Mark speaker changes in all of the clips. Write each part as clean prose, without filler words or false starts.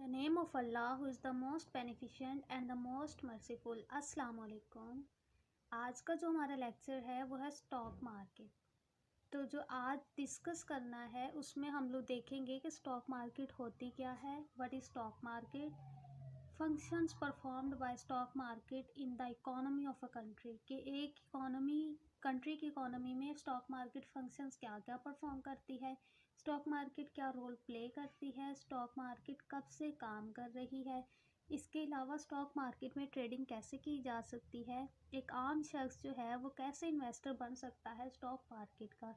Speaker 1: The name of Allah who is the most beneficent and the most merciful. अस्सलाम वालेकुम। आज का जो हमारा लेक्चर है वो है स्टॉक मार्केट। तो जो आज डिस्कस करना है उसमें हम लोग देखेंगे कि स्टॉक मार्केट होती क्या है, what is stock market, functions performed by stock market in the economy of a country, कि एक कंट्री की इकोनॉमी में स्टॉक मार्केट फंक्शंस क्या क्या परफॉर्म करती है, स्टॉक मार्केट क्या रोल प्ले करती है, स्टॉक मार्केट कब से काम कर रही है, इसके अलावा स्टॉक मार्केट में ट्रेडिंग कैसे की जा सकती है, एक आम शख्स जो है वो कैसे इन्वेस्टर बन सकता है स्टॉक मार्केट का।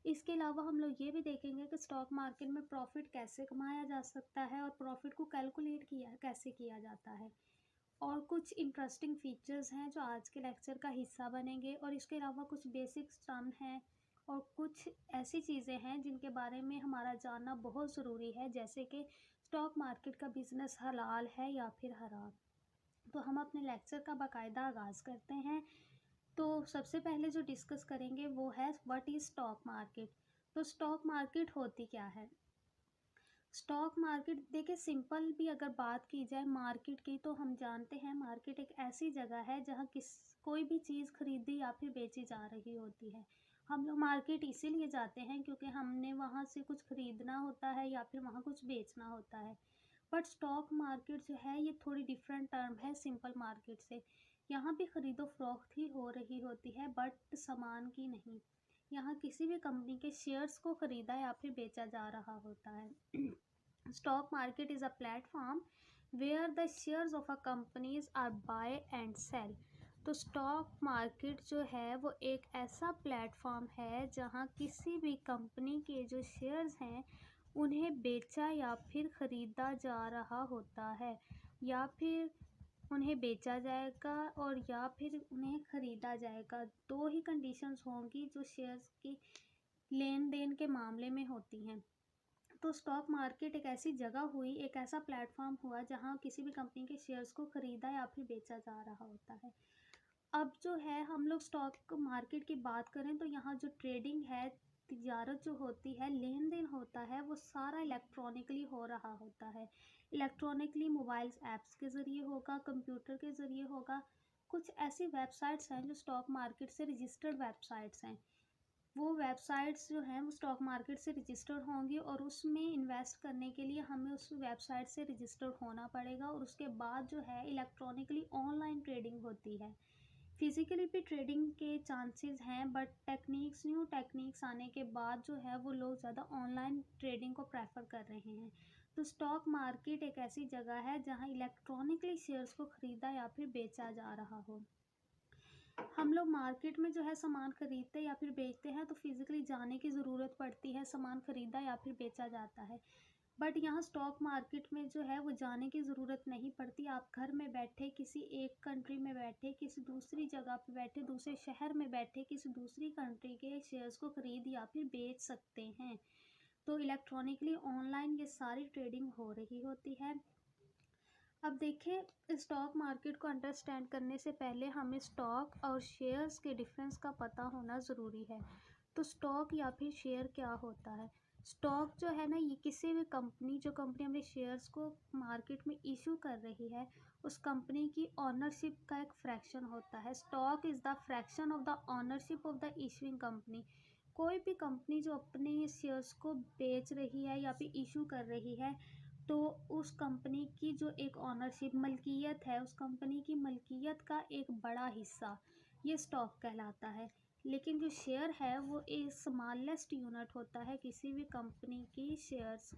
Speaker 1: इसके अलावा हम लोग ये भी देखेंगे कि स्टॉक मार्केट में प्रॉफिट कैसे कमाया जा सकता है और प्रॉफिट को कैलकुलेट कैसे किया जाता है, और कुछ इंटरेस्टिंग फीचर्स हैं जो आज के लेक्चर का हिस्सा बनेंगे। और इसके अलावा कुछ बेसिक टर्म हैं और कुछ ऐसी चीज़ें हैं जिनके बारे में हमारा जानना बहुत ज़रूरी है, जैसे कि स्टॉक मार्केट का बिज़नेस हलाल है या फिर हराम। तो हम अपने लेक्चर का बाकायदा आगाज़ करते हैं। तो सबसे पहले जो डिस्कस करेंगे वो है व्हाट इज़ स्टॉक मार्केट। तो स्टॉक मार्केट होती क्या है। स्टॉक मार्केट देखिए, सिंपल भी अगर बात की जाए मार्केट की तो हम जानते हैं मार्केट एक ऐसी जगह है जहाँ कोई भी चीज़ खरीदी या फिर बेची जा रही होती है। हम लोग मार्केट इसीलिए जाते हैं क्योंकि हमने वहाँ से कुछ खरीदना होता है या फिर वहाँ कुछ बेचना होता है। बट स्टॉक मार्केट जो है ये थोड़ी डिफरेंट टर्म है सिंपल मार्केट से। यहाँ भी खरीदो फरोख्त ही हो रही होती है बट सामान की नहीं। यहाँ किसी भी कंपनी के शेयर्स को खरीदा या फिर बेचा जा रहा होता है। Stock market is a platform where the shares of a companies are buy and sell. तो स्टॉक मार्केट जो है वो एक ऐसा प्लेटफॉर्म है जहाँ किसी भी कंपनी के जो शेयर्स हैं उन्हें बेचा या फिर ख़रीदा जा रहा होता है, या फिर उन्हें बेचा जाएगा और या फिर उन्हें ख़रीदा जाएगा। दो ही कंडीशंस होंगी जो शेयर्स की लेन देन के मामले में होती हैं। तो स्टॉक मार्केट एक ऐसी जगह हुई, एक ऐसा प्लेटफॉर्म हुआ जहां किसी भी कंपनी के शेयर्स को ख़रीदा या फिर बेचा जा रहा होता है। अब जो है हम लोग स्टॉक मार्केट की बात करें तो यहाँ जो ट्रेडिंग है, तिजारत जो होती है, लेन देन होता है, वो सारा इलेक्ट्रॉनिकली हो रहा होता है। इलेक्ट्रॉनिकली मोबाइल्स ऐप्स के ज़रिए होगा, कंप्यूटर के ज़रिए होगा। कुछ ऐसी वेबसाइट्स हैं जो स्टॉक मार्केट से रजिस्टर्ड वेबसाइट्स हैं। वो वेबसाइट्स जो हैं वो स्टॉक मार्केट से रजिस्टर्ड होंगी और उसमें इन्वेस्ट करने के लिए हमें उस वेबसाइट से रजिस्टर्ड होना पड़ेगा। और उसके बाद जो है इलेक्ट्रॉनिकली ऑनलाइन ट्रेडिंग होती है। फिज़िकली भी ट्रेडिंग के चांसेस हैं बट न्यू टेक्निक्स आने के बाद जो है वो लोग ज़्यादा ऑनलाइन ट्रेडिंग को प्रेफर कर रहे हैं। तो स्टॉक मार्केट एक ऐसी जगह है जहां इलेक्ट्रॉनिकली शेयर्स को ख़रीदा या फिर बेचा जा रहा हो। हम लोग मार्केट में जो है सामान खरीदते या फिर बेचते हैं तो फिज़िकली जाने की ज़रूरत पड़ती है, सामान खरीदा या फिर बेचा जाता है। बट यहाँ स्टॉक मार्केट में जो है वो जाने की ज़रूरत नहीं पड़ती। आप घर में बैठे, किसी एक कंट्री में बैठे, किसी दूसरी जगह पे बैठे, दूसरे शहर में बैठे, किसी दूसरी कंट्री के शेयर्स को ख़रीद या फिर बेच सकते हैं। तो इलेक्ट्रॉनिकली ऑनलाइन ये सारी ट्रेडिंग हो रही होती है। अब देखें, स्टॉक मार्केट को अंडरस्टैंड करने से पहले हमें स्टॉक और शेयर्स के डिफरेंस का पता होना ज़रूरी है। तो स्टॉक या फिर शेयर क्या होता है। स्टॉक जो है ना, ये किसी भी कंपनी अपने शेयर्स को मार्केट में इशू कर रही है उस कंपनी की ऑनरशिप का एक फ्रैक्शन होता है। Stock is the fraction of the ownership of the issuing company. कोई भी कंपनी जो अपने शेयर्स को बेच रही है या फिर इशू कर रही है तो उस कंपनी की जो एक ऑनरशिप मलकियत है, उस कंपनी की मलकियत का एक बड़ा हिस्सा ये स्टॉक कहलाता है। लेकिन जो शेयर है वो एक स्मॉलेस्ट यूनिट होता है। किसी भी कंपनी की शेयर्स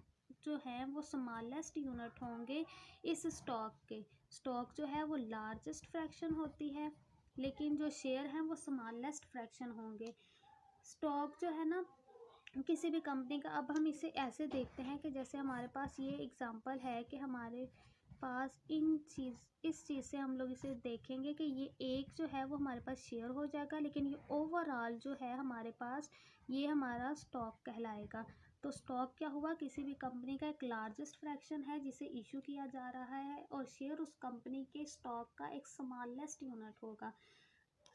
Speaker 1: जो हैं वो स्मॉलेस्ट यूनिट होंगे इस स्टॉक के। स्टॉक जो है वो लार्जेस्ट फ्रैक्शन होती है लेकिन जो शेयर हैं वो स्मॉलेस्ट फ्रैक्शन होंगे। स्टॉक जो है ना किसी भी कंपनी का, अब हम इसे ऐसे देखते हैं कि जैसे हमारे पास ये एग्ज़ाम्पल है कि हमारे पास इस चीज़ से हम लोग इसे देखेंगे कि ये एक जो है वो हमारे पास शेयर हो जाएगा, लेकिन ये ओवरऑल जो है हमारे पास ये हमारा स्टॉक कहलाएगा। तो स्टॉक क्या हुआ, किसी भी कंपनी का एक लार्जेस्ट फ्रैक्शन है जिसे इशू किया जा रहा है, और शेयर उस कंपनी के स्टॉक का एक स्मॉलेस्ट यूनिट होगा।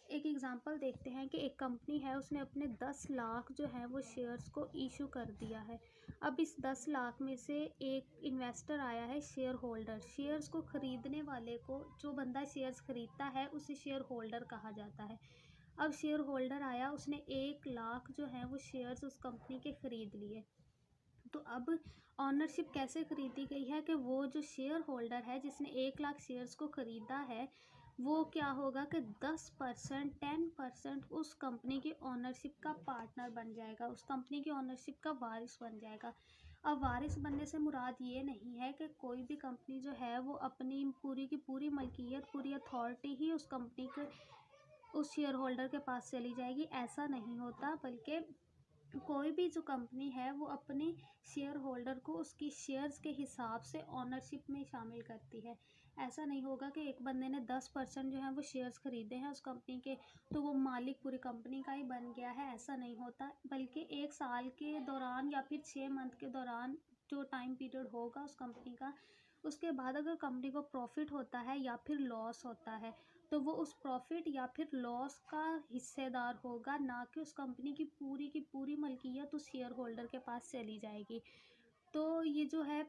Speaker 1: एक एग्ज़ाम्पल देखते हैं कि एक कंपनी है, उसने अपने 10 लाख जो है वो शेयर्स को इशू कर दिया है। अब इस 10 लाख में से एक इन्वेस्टर आया है शेयर होल्डर। शेयर्स को ख़रीदने वाले को, जो बंदा शेयर्स ख़रीदता है उसे शेयर होल्डर कहा जाता है। अब शेयर होल्डर आया, उसने 1 लाख जो है वो शेयर्स उस कंपनी के ख़रीद लिए। तो अब ऑनरशिप कैसे ख़रीदी गई है कि वो जो शेयर होल्डर है जिसने 1 लाख शेयर्स को ख़रीदा है, वो क्या होगा कि 10%, 10% उस कंपनी की ऑनरशिप का पार्टनर बन जाएगा, उस कंपनी की ऑनरशिप का वारिस बन जाएगा। अब वारिस बनने से मुराद ये नहीं है कि कोई भी कंपनी जो है वो अपनी पूरी की पूरी मलकियत, पूरी अथॉरिटी ही उस कंपनी के, उस शेयर होल्डर के पास चली जाएगी, ऐसा नहीं होता। बल्कि कोई भी जो कंपनी है वो अपने शेयर होल्डर को उसकी शेयर्स के हिसाब से ऑनरशिप में शामिल करती है। ऐसा नहीं होगा कि एक बंदे ने 10% जो है वो शेयर्स ख़रीदे हैं उस कंपनी के, तो वो मालिक पूरी कंपनी का ही बन गया है, ऐसा नहीं होता। बल्कि 1 साल के दौरान या फिर 6 मंथ के दौरान जो टाइम पीरियड होगा उस कंपनी का, उसके बाद अगर कंपनी को प्रॉफिट होता है या फिर लॉस होता है, तो वो उस प्रॉफिट या फिर लॉस का हिस्सेदार होगा, ना कि उस कंपनी की पूरी मलकियत उस शेयर होल्डर के पास चली जाएगी। तो ये जो है,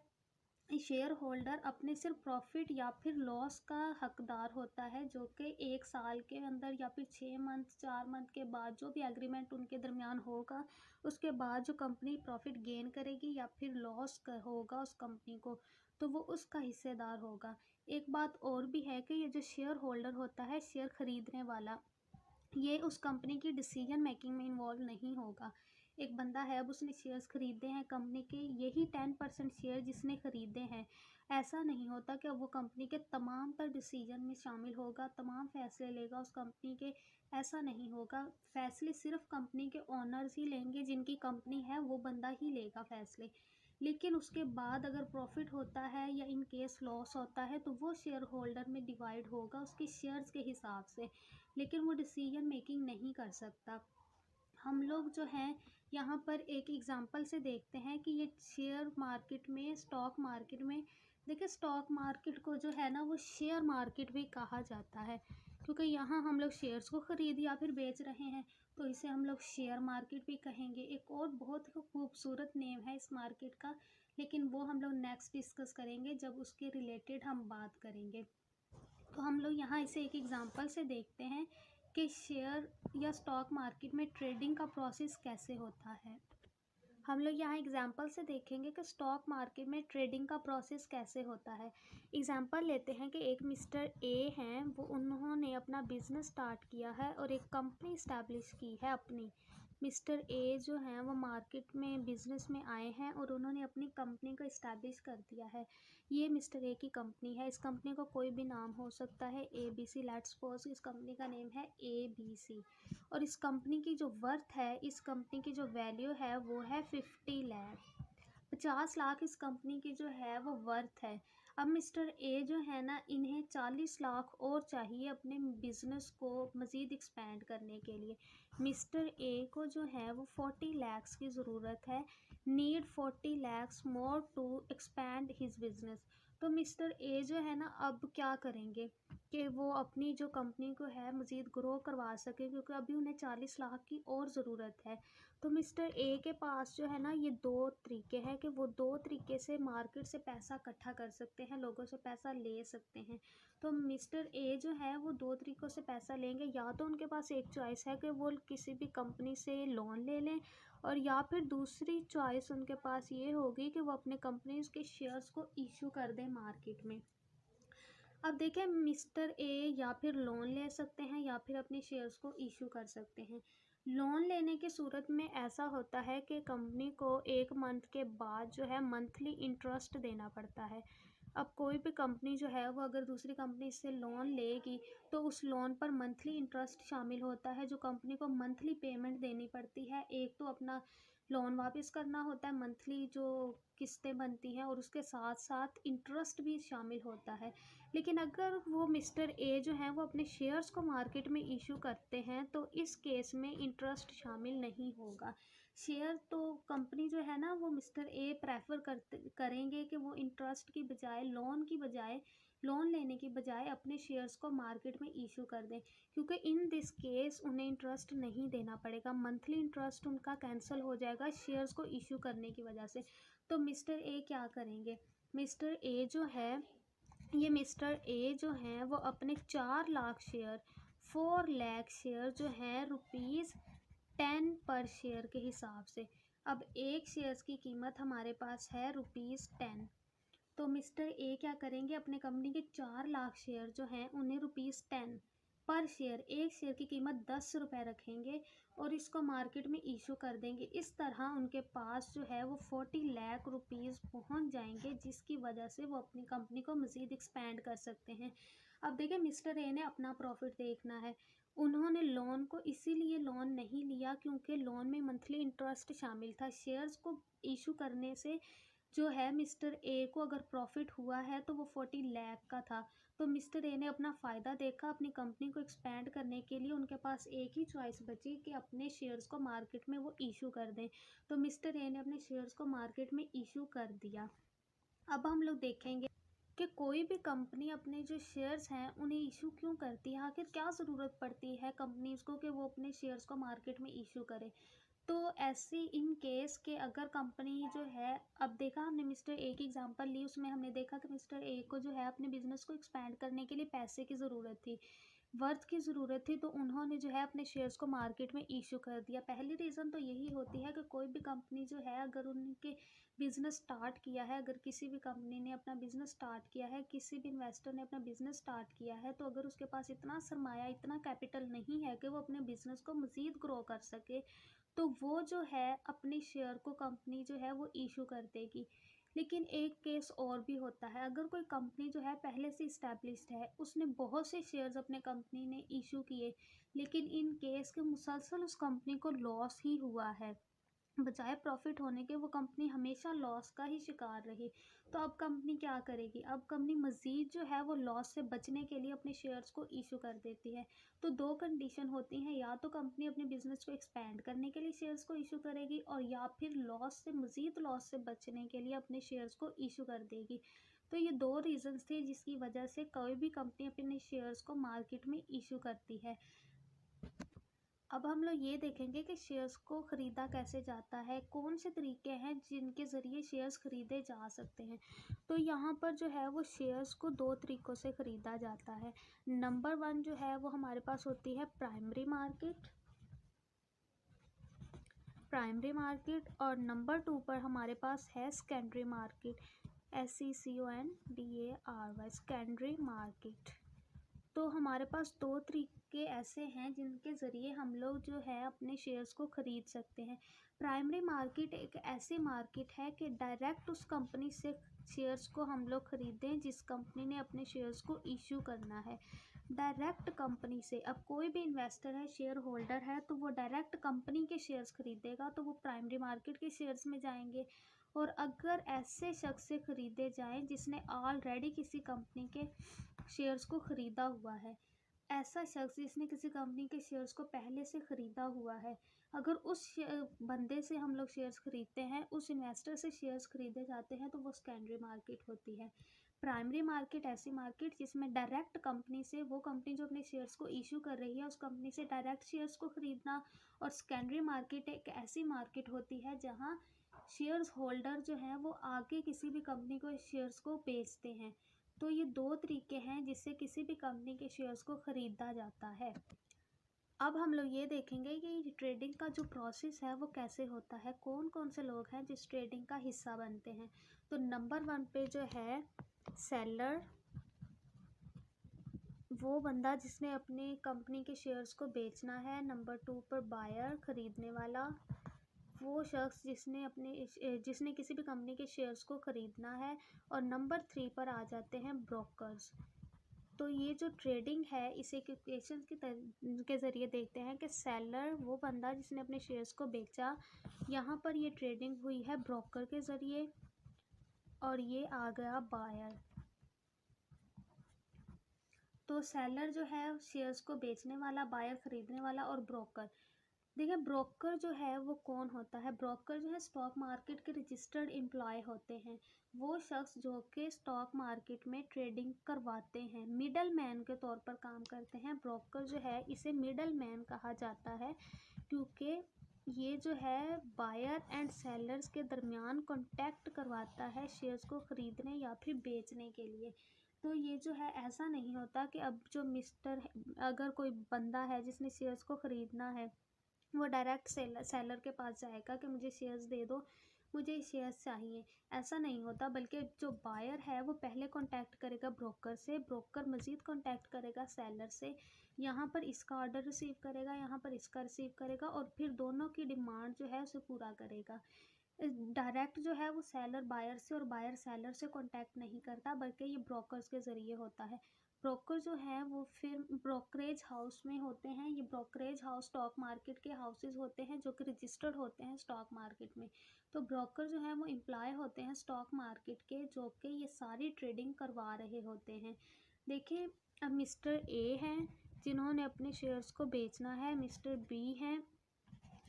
Speaker 1: शेयर होल्डर अपने सिर्फ प्रॉफिट या फिर लॉस का हकदार होता है, जो कि 1 साल के अंदर या फिर 6 मंथ, 4 मंथ के बाद जो भी एग्रीमेंट उनके दरमियान होगा, उसके बाद जो कंपनी प्रॉफिट गेन करेगी या फिर लॉस होगा उस कंपनी को, तो वो उसका हिस्सेदार होगा। एक बात और भी है कि ये जो शेयर होल्डर होता है, शेयर खरीदने वाला, ये उस कंपनी की डिसीजन मेकिंग में इन्वॉल्व नहीं होगा। एक बंदा है, अब उसने शेयर्स ख़रीदे हैं कंपनी के, यही 10% शेयर जिसने ख़रीदे हैं, ऐसा नहीं होता कि वो कंपनी के तमाम तर डिसीजन में शामिल होगा, तमाम फ़ैसले लेगा उस कंपनी के, ऐसा नहीं होगा। फ़ैसले सिर्फ कंपनी के ओनर्स ही लेंगे, जिनकी कंपनी है वो बंदा ही लेगा फ़ैसले। लेकिन उसके बाद अगर प्रॉफिट होता है या इन केस लॉस होता है, तो वो शेयर होल्डर में डिवाइड होगा उसके शेयर्स के हिसाब से, लेकिन वो डिसीजन मेकिंग नहीं कर सकता। हम लोग जो हैं यहाँ पर एक एग्ज़ाम्पल से देखते हैं कि ये शेयर मार्केट में, स्टॉक मार्केट में, देखिए स्टॉक मार्केट को जो है ना वो शेयर मार्केट भी कहा जाता है, क्योंकि यहाँ हम लोग शेयर्स को ख़रीद या फिर बेच रहे हैं, तो इसे हम लोग शेयर मार्केट भी कहेंगे। एक और बहुत ही खूबसूरत नेम है इस मार्केट का, लेकिन वो हम लोग नेक्स्ट डिस्कस करेंगे जब उसके रिलेटेड हम बात करेंगे। तो हम लोग यहाँ इसे एक एग्ज़ाम्पल से देखते हैं कि शेयर या स्टॉक मार्केट में ट्रेडिंग का प्रोसेस कैसे होता है। हम लोग यहाँ एग्जांपल से देखेंगे कि स्टॉक मार्केट में ट्रेडिंग का प्रोसेस कैसे होता है। एग्जांपल लेते हैं कि एक मिस्टर ए हैं, वो उन्होंने अपना बिज़नेस स्टार्ट किया है और एक कंपनी इस्टेब्लिश की है अपनी। मिस्टर ए जो हैं वो मार्केट में बिज़नेस में आए हैं और उन्होंने अपनी कंपनी को इस्टेब्लिश कर दिया है। ये मिस्टर ए की कंपनी है, इस कंपनी का कोई भी नाम हो सकता है, ABC। लेट्स सपोज इस कंपनी का नेम है ABC। और इस कंपनी की जो वर्थ है, इस कंपनी की जो वैल्यू है वो है 50 लाख, 50 लाख इस कंपनी की जो है वो वर्थ है। अब मिस्टर ए जो है ना, इन्हें 40 लाख और चाहिए अपने बिज़नेस को मज़ीद एक्सपेंड करने के लिए। मिस्टर ए को जो है वो 40 लैक्स की ज़रूरत है, need 40 lakhs more to expand his business. तो मिस्टर ए जो है ना, अब क्या करेंगे कि वो अपनी जो कंपनी को है मज़ीद ग्रो करवा सके, क्योंकि अभी उन्हें 40 लाख की और ज़रूरत है। तो मिस्टर ए के पास जो है ना, ये 2 तरीके हैं कि वो 2 तरीके से मार्केट से पैसा इकट्ठा कर सकते हैं, लोगों से पैसा ले सकते हैं। तो मिस्टर ए जो है वो 2 तरीक़ों से पैसा लेंगे। या तो उनके पास एक चॉइस है कि वो किसी भी कंपनी से लोन ले लें, और या फिर दूसरी चॉइस उनके पास ये होगी कि वो अपने कंपनीज़ के शेयर्स को इशू कर दें मार्केट में। अब देखें, मिस्टर ए या फिर लोन ले सकते हैं या फिर अपने शेयर्स को इशू कर सकते हैं। लोन लेने की सूरत में ऐसा होता है कि कंपनी को 1 मंथ के बाद जो है मंथली इंटरेस्ट देना पड़ता है। अब कोई भी कंपनी जो है वो अगर दूसरी कंपनी से लोन लेगी, तो उस लोन पर मंथली इंटरेस्ट शामिल होता है, जो कंपनी को मंथली पेमेंट देनी पड़ती है। एक तो अपना लोन वापस करना होता है, मंथली जो किस्तें बनती हैं, और उसके साथ साथ इंटरेस्ट भी शामिल होता है। लेकिन अगर वो मिस्टर ए जो हैं वो अपने शेयर्स को मार्केट में इशू करते हैं, तो इस केस में इंटरेस्ट शामिल नहीं होगा। शेयर तो कंपनी जो है ना वो मिस्टर ए प्रेफर करेंगे कि वो इंटरेस्ट की बजाय लोन लेने की बजाय अपने शेयर्स को मार्केट में इशू कर दें, क्योंकि इन दिस केस उन्हें इंटरेस्ट नहीं देना पड़ेगा, मंथली इंटरेस्ट उनका कैंसिल हो जाएगा शेयर्स को इशू करने की वजह से। तो मिस्टर ए क्या करेंगे, मिस्टर ए जो हैं वो अपने 4 लाख शेयर जो हैं ₹10 पर शेयर के हिसाब से, अब एक शेयर्स की कीमत हमारे पास है ₹10। तो मिस्टर ए क्या करेंगे, अपने कंपनी के 4 लाख शेयर जो हैं उन्हें ₹10 पर शेयर, एक शेयर की कीमत ₹10 रखेंगे और इसको मार्केट में इशू कर देंगे। इस तरह उनके पास जो है वो 40 लाख रुपीज़ पहुंच जाएंगे, जिसकी वजह से वो अपनी कंपनी को मज़ीद एक्सपेंड कर सकते हैं। अब देखिए, मिस्टर ए ने अपना प्रॉफिट देखना है। उन्होंने लोन को इसीलिए लोन नहीं लिया क्योंकि लोन में मंथली इंटरेस्ट शामिल था। शेयर्स को इशू करने से जो है मिस्टर ए को अगर प्रॉफिट हुआ है तो वो 40 लाख का था। तो मिस्टर ए ने अपना फ़ायदा देखा, अपनी कंपनी को एक्सपेंड करने के लिए उनके पास एक ही चॉइस बची कि अपने शेयर्स को मार्केट में वो इशू कर दें। तो मिस्टर ए ने अपने शेयर्स को मार्केट में इशू कर दिया। अब हम लोग देखेंगे कि कोई भी कंपनी अपने जो शेयर्स हैं उन्हें इशू क्यों करती है, आखिर क्या ज़रूरत पड़ती है कंपनीज को कि वो अपने शेयर्स को मार्केट में इशू करे। तो ऐसे इन केस के अगर कंपनी जो है, अब देखा हमने मिस्टर ए की एग्जांपल ली, उसमें हमने देखा कि मिस्टर ए को जो है अपने बिजनेस को एक्सपेंड करने के लिए पैसे की ज़रूरत थी, वर्थ की ज़रूरत थी, तो उन्होंने जो है अपने शेयर्स को मार्केट में इशू कर दिया। पहली रीज़न तो यही होती है कि कोई भी कंपनी जो है अगर उनके बिज़नेस स्टार्ट किया है, अगर किसी भी कंपनी ने अपना बिज़नेस स्टार्ट किया है, किसी भी इन्वेस्टर ने अपना बिज़नेस स्टार्ट किया है, तो अगर उसके पास इतना सरमाया, इतना कैपिटल नहीं है कि वो अपने बिज़नेस को मज़ीद ग्रो कर सके, तो वो जो है अपने शेयर को कंपनी जो है वो इशू कर देगी। लेकिन एक केस और भी होता है, अगर कोई कंपनी जो है पहले से इस्टेब्लिश्ड है, उसने बहुत से शेयर्स अपने कंपनी ने इशू किए, लेकिन इन केस के मुसलसल उस कंपनी को लॉस ही हुआ है, बजाय प्रॉफिट होने के वो कंपनी हमेशा लॉस का ही शिकार रही। तो अब कंपनी क्या करेगी, अब कंपनी मज़ीद जो है वो लॉस से बचने के लिए अपने शेयर्स को इशू कर देती है। तो दो कंडीशन होती हैं, या तो कंपनी अपने बिजनेस को एक्सपेंड करने के लिए शेयर्स को इशू करेगी, और या फिर मज़ीद लॉस से बचने के लिए अपने शेयर्स को इशू कर देगी। तो ये दो रीजंस थे जिसकी वजह से कोई भी कंपनी अपने शेयर्स को मार्केट में इशू करती है। अब हम लोग ये देखेंगे कि शेयर्स को ख़रीदा कैसे जाता है, कौन से तरीके हैं जिनके ज़रिए शेयर्स ख़रीदे जा सकते हैं। तो यहाँ पर जो है वो शेयर्स को दो तरीक़ों से ख़रीदा जाता है। नंबर 1 जो है वो हमारे पास होती है प्राइमरी मार्केट, और नंबर 2 पर हमारे पास है secondary market, SECONDARY, secondary market. तो हमारे पास दो तरीके ऐसे हैं जिनके ज़रिए हम लोग जो है अपने शेयर्स को ख़रीद सकते हैं। प्राइमरी मार्केट एक ऐसी मार्केट है कि डायरेक्ट उस कंपनी से शेयर्स को हम लोग ख़रीदें जिस कंपनी ने अपने शेयर्स को इशू करना है, डायरेक्ट कंपनी से। अब कोई भी इन्वेस्टर है, शेयर होल्डर है, तो वो डायरेक्ट कंपनी के शेयर्स ख़रीदेगा तो वो प्राइमरी मार्केट के शेयर्स में जाएंगे। और अगर ऐसे शख्स से ख़रीदे जाएं जिसने ऑलरेडी किसी कंपनी के शेयर्स को ख़रीदा हुआ है, ऐसा शख्स जिसने किसी कंपनी के शेयर्स को पहले से ख़रीदा हुआ है, अगर उस बंदे से हम लोग शेयर्स ख़रीदते हैं, उस इन्वेस्टर से शेयर्स ख़रीदे जाते हैं, तो वो सेकेंडरी मार्केट होती है। प्राइमरी मार्केट ऐसी मार्केट जिसमें डायरेक्ट कंपनी से, वो कंपनी जो अपने शेयर्स को इशू कर रही है उस कंपनी से डायरेक्ट शेयर्स को ख़रीदना। और सेकेंडरी मार्केट एक ऐसी मार्केट होती है जहाँ शेयर्स होल्डर जो हैं वो आगे किसी भी कंपनी को शेयर्स को बेचते हैं। तो ये दो तरीके हैं जिससे किसी भी कंपनी के शेयर्स को ख़रीदा जाता है। अब हम लोग ये देखेंगे कि ट्रेडिंग का जो प्रोसेस है वो कैसे होता है, कौन कौन से लोग हैं जिस ट्रेडिंग का हिस्सा बनते हैं। तो नंबर 1 पे जो है सेलर, वो बंदा जिसने अपनी कंपनी के शेयर्स को बेचना है। नंबर 2 पर बायर, ख़रीदने वाला, वो शख्स जिसने किसी भी कंपनी के शेयर्स को ख़रीदना है। और नंबर 3 पर आ जाते हैं ब्रोकर्स। तो ये जो ट्रेडिंग है इसे इक्वेशंस के ज़रिए देखते हैं कि सेलर वो बंदा जिसने अपने शेयर्स को बेचा, यहाँ पर ये ट्रेडिंग हुई है ब्रोकर के ज़रिए, और ये आ गया बायर। तो सेलर जो है शेयर्स को बेचने वाला, बायर ख़रीदने वाला, और ब्रोकर। देखिए ब्रोकर जो है वो कौन होता है। ब्रोकर जो है स्टॉक मार्केट के रजिस्टर्ड एम्प्लॉय होते हैं। वो शख्स जो कि स्टॉक मार्केट में ट्रेडिंग करवाते हैं, मिडल मैन के तौर पर काम करते हैं। ब्रोकर जो है इसे मिडल मैन कहा जाता है, क्योंकि ये जो है बायर एंड सेलर्स के दरमियान कॉन्टैक्ट करवाता है शेयर्स को ख़रीदने या फिर बेचने के लिए। तो ये जो है ऐसा नहीं होता कि अब जो अगर कोई बंदा है जिसने शेयर्स को ख़रीदना है, वो डायरेक्ट सेलर के पास जाएगा कि मुझे शेयर्स दे दो, मुझे शेयर्स चाहिए। ऐसा नहीं होता, बल्कि जो बायर है वो पहले कांटेक्ट करेगा ब्रोकर से, ब्रोकर मज़ीद कांटेक्ट करेगा सेलर से, यहाँ पर इसका ऑर्डर रिसीव करेगा, यहाँ पर इसका रिसीव करेगा, और फिर दोनों की डिमांड जो है उसे पूरा करेगा। डायरेक्ट जो है वो सेलर बायर से और बायर सेलर से कांटेक्ट नहीं करता, बल्कि ये ब्रोकर्स के ज़रिए होता है। ब्रोकर जो है वो फिर ब्रोकरेज हाउस में होते हैं। ये ब्रोकरेज हाउस स्टॉक मार्केट के हाउसेज होते हैं जो कि रजिस्टर्ड होते हैं स्टॉक मार्केट में। तो ब्रोकर जो है वो एम्प्लॉय होते हैं स्टॉक मार्केट के, जो कि ये सारी ट्रेडिंग करवा रहे होते हैं। देखिए, अब मिस्टर ए हैं जिन्होंने अपने शेयर्स को बेचना है, मिस्टर बी हैं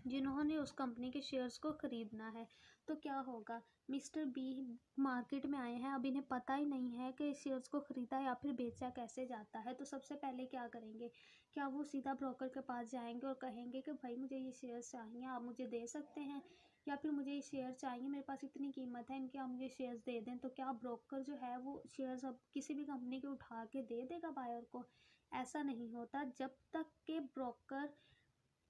Speaker 1: जिन्होंने उस कंपनी के शेयर्स को ख़रीदना है। तो क्या होगा, मिस्टर बी मार्केट में आए हैं, अब इन्हें पता ही नहीं है कि शेयर्स को ख़रीदा या फिर बेचा कैसे जाता है। तो सबसे पहले क्या करेंगे, क्या वो सीधा ब्रोकर के पास जाएंगे और कहेंगे कि भाई मुझे ये शेयर्स चाहिए, आप मुझे दे सकते हैं, या फिर मुझे ये शेयर चाहिए, मेरे पास इतनी कीमत है इनकी, आप मुझे शेयर्स दे दें। तो क्या ब्रोकर जो है वो शेयर्स अब किसी भी कंपनी के उठा के दे देगा बायर को? ऐसा नहीं होता। जब तक के ब्रोकर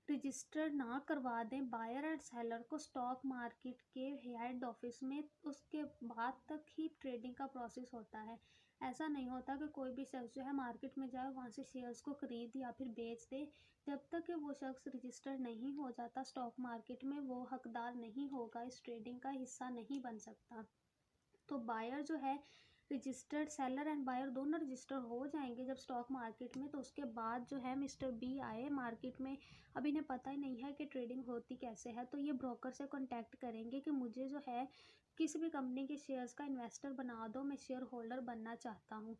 Speaker 1: रजिस्टर ना करवा दें बायर एंड सेलर को स्टॉक मार्केट के हेड ऑफिस में, उसके बाद तक ही ट्रेडिंग का प्रोसेस होता है। ऐसा नहीं होता कि कोई भी शख्स जो है मार्केट में जाए, वहाँ से शेयर्स को ख़रीद या फिर बेच दे। जब तक कि वो शख्स रजिस्टर नहीं हो जाता स्टॉक मार्केट में, वो हकदार नहीं होगा, इस ट्रेडिंग का हिस्सा नहीं बन सकता। तो बायर जो है रजिस्टर्ड, सेलर एंड बायर दोनों रजिस्टर हो जाएंगे जब स्टॉक मार्केट में। तो उसके बाद जो है मिस्टर बी आए मार्केट में, अब इन्हें पता ही नहीं है कि ट्रेडिंग होती कैसे है। तो ये ब्रोकर से कांटेक्ट करेंगे कि मुझे जो है किसी भी कंपनी के शेयर्स का इन्वेस्टर बना दो, मैं शेयर होल्डर बनना चाहता हूँ।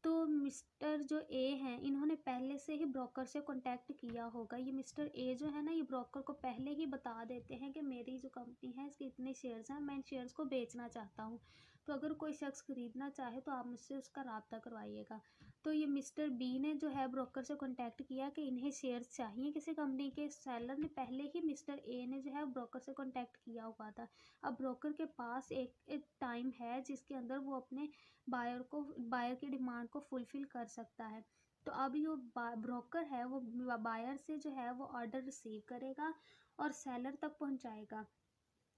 Speaker 1: तो मिस्टर जो ए हैं इन्होंने पहले से ही ब्रोकर से कांटेक्ट किया होगा। ये मिस्टर ए जो है ना, ये ब्रोकर को पहले ही बता देते हैं कि मेरी जो कंपनी है इसके इतने शेयर्स हैं, मैं इन शेयर्स को बेचना चाहता हूँ, तो अगर कोई शख्स ख़रीदना चाहे तो आप मुझसे उसका राब्ता करवाइएगा। तो ये मिस्टर बी ने जो है ब्रोकर से कांटेक्ट किया कि इन्हें शेयर्स चाहिए किसी कंपनी के। सेलर ने पहले ही मिस्टर ए ने जो है ब्रोकर से कांटेक्ट किया हुआ था। अब ब्रोकर के पास एक टाइम है जिसके अंदर वो अपने बायर की डिमांड को फुलफ़िल कर सकता है। तो अब जो ब्रोकर है वो बायर से जो है वो ऑर्डर रिसीव करेगा और सेलर तक पहुंचाएगा।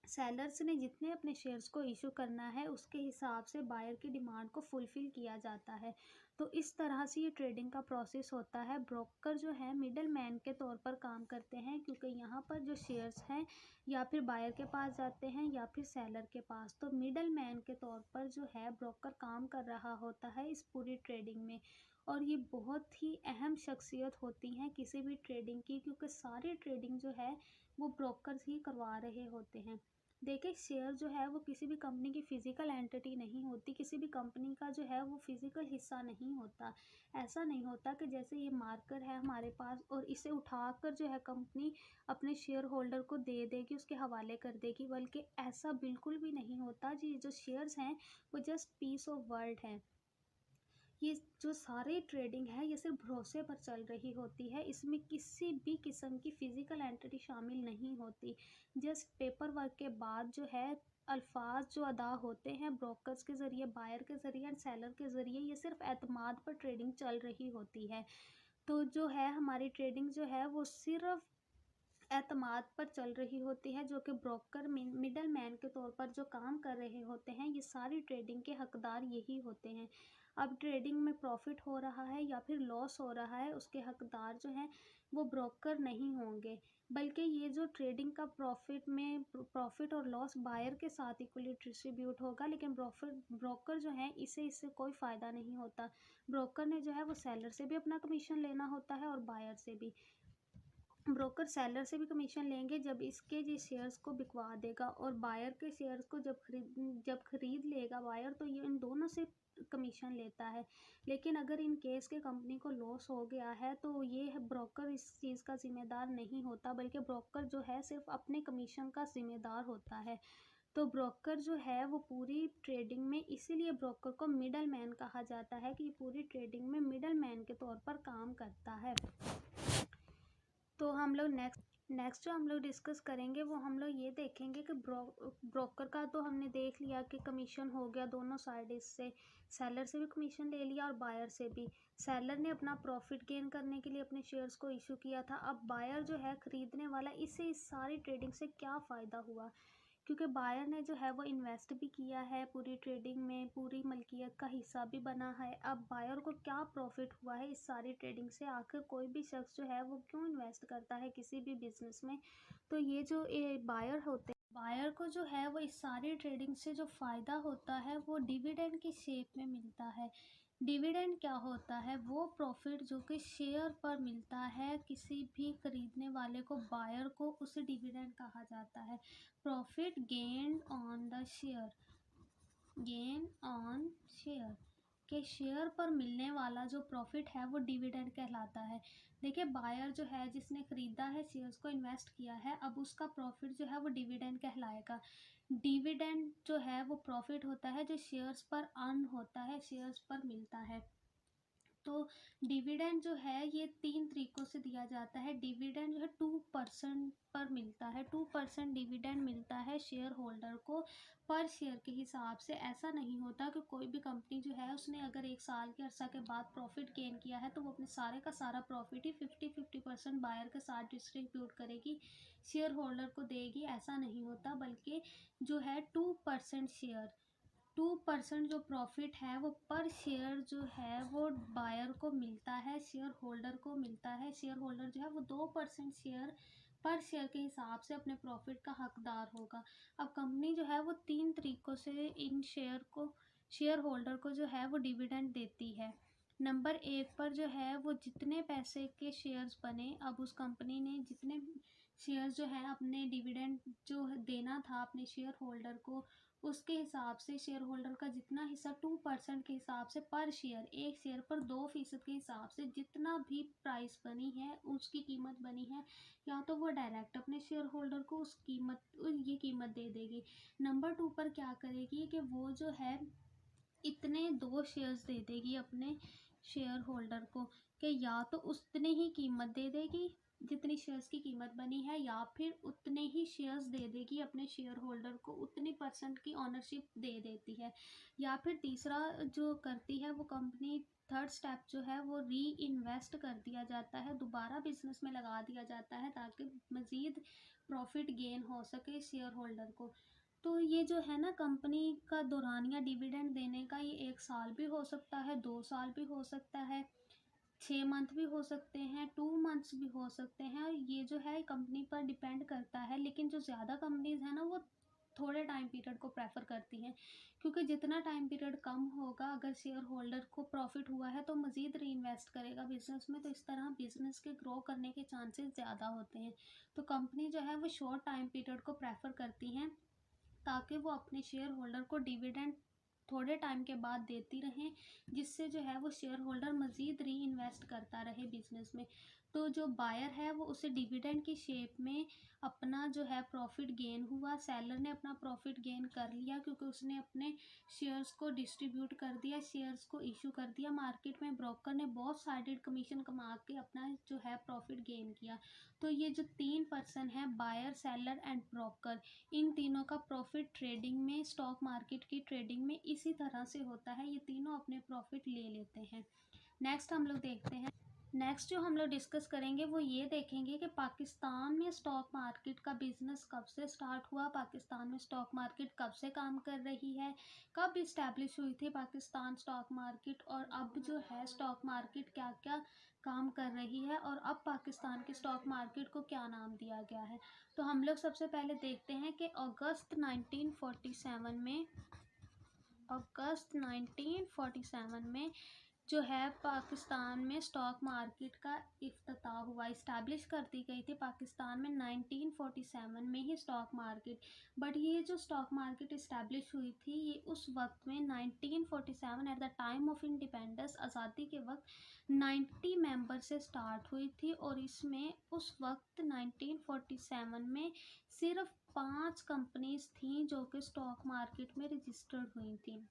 Speaker 1: सेलर्स ने जितने अपने शेयर्स को इशू करना है उसके हिसाब से बायर की डिमांड को फुलफ़िल किया जाता है। तो इस तरह से ये ट्रेडिंग का प्रोसेस होता है। ब्रोकर जो है मिडल मैन के तौर पर काम करते हैं, क्योंकि यहाँ पर जो शेयर्स हैं या फिर बायर के पास जाते हैं या फिर सेलर के पास। तो मिडल मैन के तौर पर जो है ब्रोकर काम कर रहा होता है इस पूरी ट्रेडिंग में। और ये बहुत ही अहम शख्सियत होती हैं किसी भी ट्रेडिंग की, क्योंकि सारी ट्रेडिंग जो है वो ब्रोकर्स ही करवा रहे होते हैं। देखिए, शेयर जो है वो किसी भी कंपनी की फ़िज़िकल एंटिटी नहीं होती, किसी भी कंपनी का जो है वो फ़िज़िकल हिस्सा नहीं होता। ऐसा नहीं होता कि जैसे ये मार्कर है हमारे पास और इसे उठाकर जो है कंपनी अपने शेयर होल्डर को दे देगी, उसके हवाले कर देगी, बल्कि ऐसा बिल्कुल भी नहीं होता। जी, जो शेयर्स हैं वो जस्ट पीस ऑफ वर्ड है। ये जो सारी ट्रेडिंग है ये सिर्फ भरोसे पर चल रही होती है, इसमें किसी भी किस्म की फ़िज़िकल एंटिटी शामिल नहीं होती। जस्ट पेपर वर्क के बाद जो है अल्फाज जो अदा होते हैं ब्रोकर्स के ज़रिए, बायर के ज़रिए एंड सेलर के ज़रिए, ये सिर्फ एतमाद पर ट्रेडिंग चल रही होती है। तो जो है हमारी ट्रेडिंग जो है वो सिर्फ एतमाद पर चल रही होती है, जो कि ब्रोकर मिडल मैन के तौर पर जो काम कर रहे होते हैं, ये सारी ट्रेडिंग के हकदार यही होते हैं। अब ट्रेडिंग में प्रॉफिट हो रहा है या फिर लॉस हो रहा है, उसके हकदार जो हैं वो ब्रोकर नहीं होंगे, बल्कि ये जो ट्रेडिंग का प्रॉफिट और लॉस बायर के साथ इक्वली डिस्ट्रीब्यूट होगा, लेकिन ब्रोकर जो है इसे इससे कोई फ़ायदा नहीं होता। ब्रोकर ने जो है वो सेलर से भी अपना कमीशन लेना होता है और बायर से भी। ब्रोकर सेलर से भी कमीशन लेंगे जब इसके जी शेयर्स को बिकवा देगा, और बायर के शेयर्स को जब खरीद लेगा बायर, तो ये इन दोनों से कमीशन लेता है। लेकिन अगर इन केस के कंपनी को लॉस हो गया है तो ये ब्रोकर इस चीज़ का ज़िम्मेदार नहीं होता, बल्कि ब्रोकर जो है सिर्फ अपने कमीशन का ज़िम्मेदार होता है। तो ब्रोकर जो है वो पूरी ट्रेडिंग में, इसीलिए ब्रोकर को मिडल मैन कहा जाता है कि पूरी ट्रेडिंग में मिडल मैन के तौर पर काम करता है। तो हम लोग नेक्स्ट जो हम लोग डिस्कस करेंगे वो हम लोग ये देखेंगे कि ब्रोकर का तो हमने देख लिया कि कमीशन हो गया दोनों साइड से, सेलर से भी कमीशन ले लिया और बायर से भी। सेलर ने अपना प्रॉफिट गेन करने के लिए अपने शेयर्स को इशू किया था। अब बायर जो है खरीदने वाला, इससे इस सारी ट्रेडिंग से क्या फ़ायदा हुआ, क्योंकि बायर ने जो है वो इन्वेस्ट भी किया है पूरी ट्रेडिंग में, पूरी मलकियत का हिस्सा भी बना है। अब बायर को क्या प्रॉफिट हुआ है इस सारी ट्रेडिंग से, आखिर कोई भी शख्स जो है वो क्यों इन्वेस्ट करता है किसी भी बिजनेस में। तो ये जो बायर होते हैं, बायर को जो है वो इस सारी ट्रेडिंग से जो फ़ायदा होता है वो डिविडेंड की शेप में मिलता है। डिविडेंड क्या होता है, वो प्रॉफिट जो कि शेयर पर मिलता है किसी भी खरीदने वाले को, बायर को, उसे डिविडेंड कहा जाता है। Profit gain on the share, gain on share के शेयर पर मिलने वाला जो प्रॉफिट है वो डिविडेंड कहलाता है। देखिए बायर जो है जिसने ख़रीदा है शेयर्स को, इन्वेस्ट किया है, अब उसका प्रॉफिट जो है वो डिविडेंड कहलाएगा। डिविडेंड जो है वो प्रॉफिट होता है जो शेयर्स पर अर्न होता है, शेयर्स पर मिलता है। तो डिविडेंड जो है ये 3 तरीक़ों से दिया जाता है। डिविडेंड जो है 2% पर मिलता है, 2% डिविडेंड मिलता है शेयर होल्डर को पर शेयर के हिसाब से। ऐसा नहीं होता कि कोई भी कंपनी जो है उसने अगर 1 साल के अरसा के बाद प्रॉफिट गेन किया है तो वो अपने सारे का सारा प्रॉफिट ही 50-50% बायर के साथ डिस्ट्रीब्यूट करेगी, शेयर होल्डर को देगी। ऐसा नहीं होता, बल्कि जो है 2% शेयर, 2% जो प्रॉफिट है वो पर शेयर जो है वो बायर को मिलता है, शेयर होल्डर को मिलता है। शेयर होल्डर जो है वो 2% शेयर पर शेयर के हिसाब से अपने प्रॉफिट का हकदार होगा। अब कंपनी जो है वो 3 तरीक़ों से इन शेयर होल्डर को जो है वो डिविडेंड देती है। नंबर 1 पर जो है वो जितने पैसे के शेयर्स बने, अब उस कंपनी ने जितने शेयर्स जो है अपने डिविडेंड जो देना था अपने शेयर होल्डर को, उसके हिसाब से शेयर होल्डर का जितना हिस्सा 2% के हिसाब से पर शेयर, एक शेयर पर 2% के हिसाब से जितना भी प्राइस बनी है, उसकी कीमत बनी है, या तो वो डायरेक्ट अपने शेयर होल्डर को ये कीमत दे देगी। नंबर 2 पर क्या करेगी कि वो जो है इतने 2 शेयर्स दे देगी अपने शेयर होल्डर को, कि या तो उतने ही कीमत दे देगी जितनी शेयर्स की कीमत बनी है, या फिर उतने ही शेयर्स दे देगी अपने शेयर होल्डर को, उतनी % की ऑनरशिप दे देती है। या फिर तीसरा जो करती है वो कंपनी, थर्ड स्टेप जो है वो री इन्वेस्ट कर दिया जाता है, दोबारा बिजनेस में लगा दिया जाता है ताकि मज़ीद प्रॉफिट गेन हो सके शेयर होल्डर को। तो ये जो है ना कंपनी का दौरानिया डिविडेंड देने का, ये 1 साल भी हो सकता है, 2 साल भी हो सकता है, 6 मंथ भी हो सकते हैं, 2 मंथ्स भी हो सकते हैं। ये जो है कंपनी पर डिपेंड करता है, लेकिन जो ज़्यादा कंपनीज़ हैं ना वो थोड़े टाइम पीरियड को प्रेफर करती हैं, क्योंकि जितना टाइम पीरियड कम होगा, अगर शेयर होल्डर को प्रॉफिट हुआ है तो मज़ीद री इन्वेस्ट करेगा बिजनेस में, तो इस तरह बिजनेस के ग्रो करने के चांसेस ज़्यादा होते हैं। तो कंपनी जो है वो शॉर्ट टाइम पीरियड को प्रेफर करती हैं ताकि वो अपने शेयर होल्डर को डिविडेंड थोड़े टाइम के बाद देती रहें, जिससे जो है वो शेयर होल्डर मज़ीद री इन्वेस्ट करता रहे बिजनेस में। तो जो बायर है वो उसे डिविडेंड की शेप में अपना जो है प्रॉफिट गेन हुआ, सेलर ने अपना प्रॉफिट गेन कर लिया क्योंकि उसने अपने शेयर्स को डिस्ट्रीब्यूट कर दिया, शेयर्स को इशू कर दिया मार्केट में। ब्रोकर ने बहुत साइडेड कमीशन कमा के अपना जो है प्रॉफिट गेन किया। तो ये जो 3 पर्सन है, बायर, सेलर एंड ब्रोकर, इन तीनों का प्रॉफिट ट्रेडिंग में, स्टॉक मार्केट की ट्रेडिंग में इसी तरह से होता है, ये तीनों अपने प्रॉफिट ले लेते हैं। नेक्स्ट हम लोग देखते हैं, नेक्स्ट जो हम लोग डिस्कस करेंगे वो ये देखेंगे कि पाकिस्तान में स्टॉक मार्केट का बिजनेस कब से स्टार्ट हुआ, पाकिस्तान में स्टॉक मार्केट कब से काम कर रही है, कब इस्टेब्लिश हुई थी पाकिस्तान स्टॉक मार्केट, और अब जो है स्टॉक मार्केट क्या क्या काम कर रही है, और अब पाकिस्तान की स्टॉक मार्केट को क्या नाम दिया गया है। तो हम लोग सबसे पहले देखते हैं कि अगस्त 1947 में जो है पाकिस्तान में स्टॉक मार्केट का इफ्तिताह हुआ, इस्टेब्लिश कर दी गई थी पाकिस्तान में 1947 में ही स्टॉक मार्केट। बट ये जो स्टॉक मार्केट इस्टेब्लिश हुई थी ये उस वक्त में 1947 at the time of independence, आज़ादी के वक्त 90 मेंबर से स्टार्ट हुई थी। और इसमें उस वक्त 1947 में सिर्फ 5 कंपनीज थी जो कि स्टॉक मार्केट में रजिस्टर्ड हुई थी।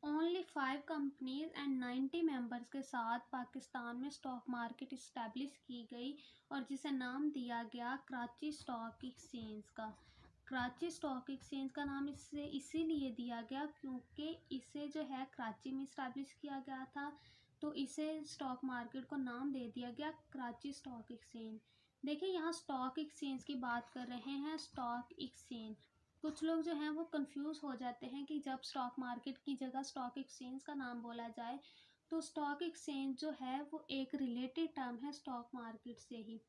Speaker 1: ओनली 5 कंपनीज एंड 90 मेंबर्स के साथ पाकिस्तान में स्टॉक मार्केट इस्टेब्लिश की गई और जिसे नाम दिया गया कराची स्टॉक एक्सचेंज का। कराची स्टॉक एक्सचेंज का नाम इससे इसीलिए दिया गया क्योंकि इसे जो है कराची में इस्टेब्लिश किया गया था, तो इसे स्टॉक मार्केट को नाम दे दिया गया कराची स्टॉक एक्सचेंज। देखिए यहाँ स्टॉक एक्सचेंज की बात कर रहे हैं, स्टॉक एक्सचेंज। कुछ लोग जो हैं वो कंफ्यूज हो जाते हैं कि जब स्टॉक मार्केट की जगह स्टॉक एक्सचेंज का नाम बोला जाए, तो स्टॉक एक्सचेंज जो है वो एक रिलेटेड टर्म है स्टॉक मार्केट से ही।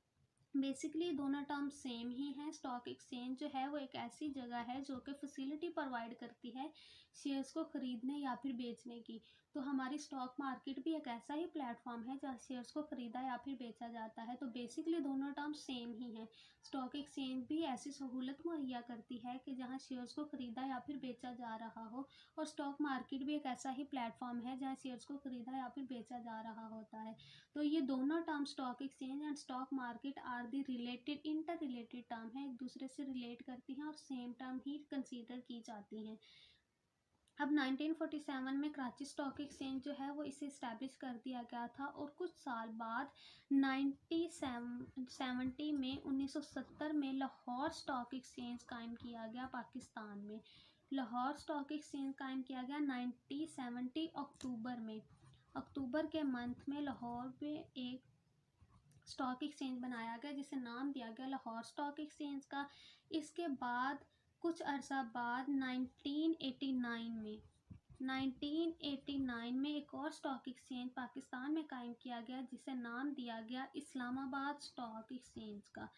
Speaker 1: बेसिकली दोनों टर्म सेम ही हैं। स्टॉक एक्सचेंज जो है वो एक ऐसी जगह है जो कि फैसिलिटी प्रोवाइड करती है शेयर्स को ख़रीदने या फिर बेचने की। तो हमारी स्टॉक मार्केट भी एक ऐसा ही प्लेटफॉर्म है जहाँ शेयर्स को ख़रीदा या फिर बेचा जाता है। तो बेसिकली दोनों टर्म सेम ही हैं। स्टॉक एक्सचेंज भी ऐसी सहूलत मुहैया करती है कि जहाँ शेयर्स को ख़रीदा या फिर बेचा जा रहा हो, और स्टॉक मार्केट भी एक ऐसा ही प्लेटफॉर्म है जहाँ शेयर्स को ख़रीदा या फिर बेचा जा रहा होता है। तो ये दोनों term stock exchange and stock market are the related inter related term है, एक दूसरे से रिलेट करती हैं और सेम टर्म ही कंसीडर की जाती हैं। अब 1947 में कराची स्टॉक एक्सचेंज जो है वो इसे इस्टेब्लिश कर दिया गया था और कुछ साल बाद 1970 में 1970 में लाहौर स्टॉक एक्सचेंज कायम किया गया पाकिस्तान में। लाहौर स्टॉक एक्सचेंज कायम किया गया 1970 अक्टूबर में। अक्टूबर के मंथ में लाहौर में एक स्टॉक एक्सचेंज बनाया गया जिसे नाम दिया गया लाहौर स्टॉक एक्सचेंज का। इसके बाद कुछ अरसा बाद 1989 में एक और स्टॉक एक्सचेंज पाकिस्तान में कायम किया गया जिसे नाम दिया गया इस्लामाबाद स्टॉक एक्सचेंज का।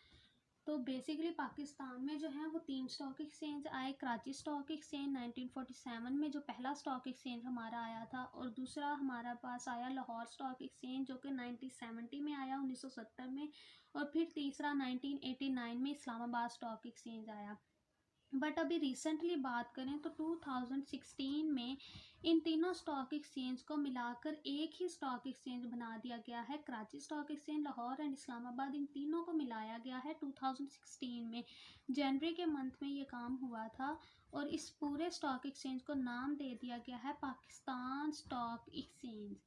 Speaker 1: तो बेसिकली पाकिस्तान में जो है वो 3 स्टॉक एक्सचेंज आए। कराची स्टॉक एक्सचेंज 1947 में जो पहला स्टॉक एक्सचेंज हमारा आया था, और दूसरा हमारा पास आया लाहौर स्टॉक एक्सचेंज जो कि 1970 में आया, 1970 में। और फिर तीसरा 1989 में इस्लामाबाद स्टॉक एक्सचेंज आया। बट अभी रिसेंटली बात करें तो 2016 में इन तीनों स्टॉक एक्सचेंज को मिलाकर एक ही स्टॉक एक्सचेंज बना दिया गया है। Karachi stock exchange, Lahore and Islamabad, इन तीनों को मिलाया गया है 2016 में। जनवरी के मंथ में ये काम हुआ था और इस पूरे स्टॉक एक्सचेंज को नाम दे दिया गया है पाकिस्तान स्टॉक एक्सचेंज।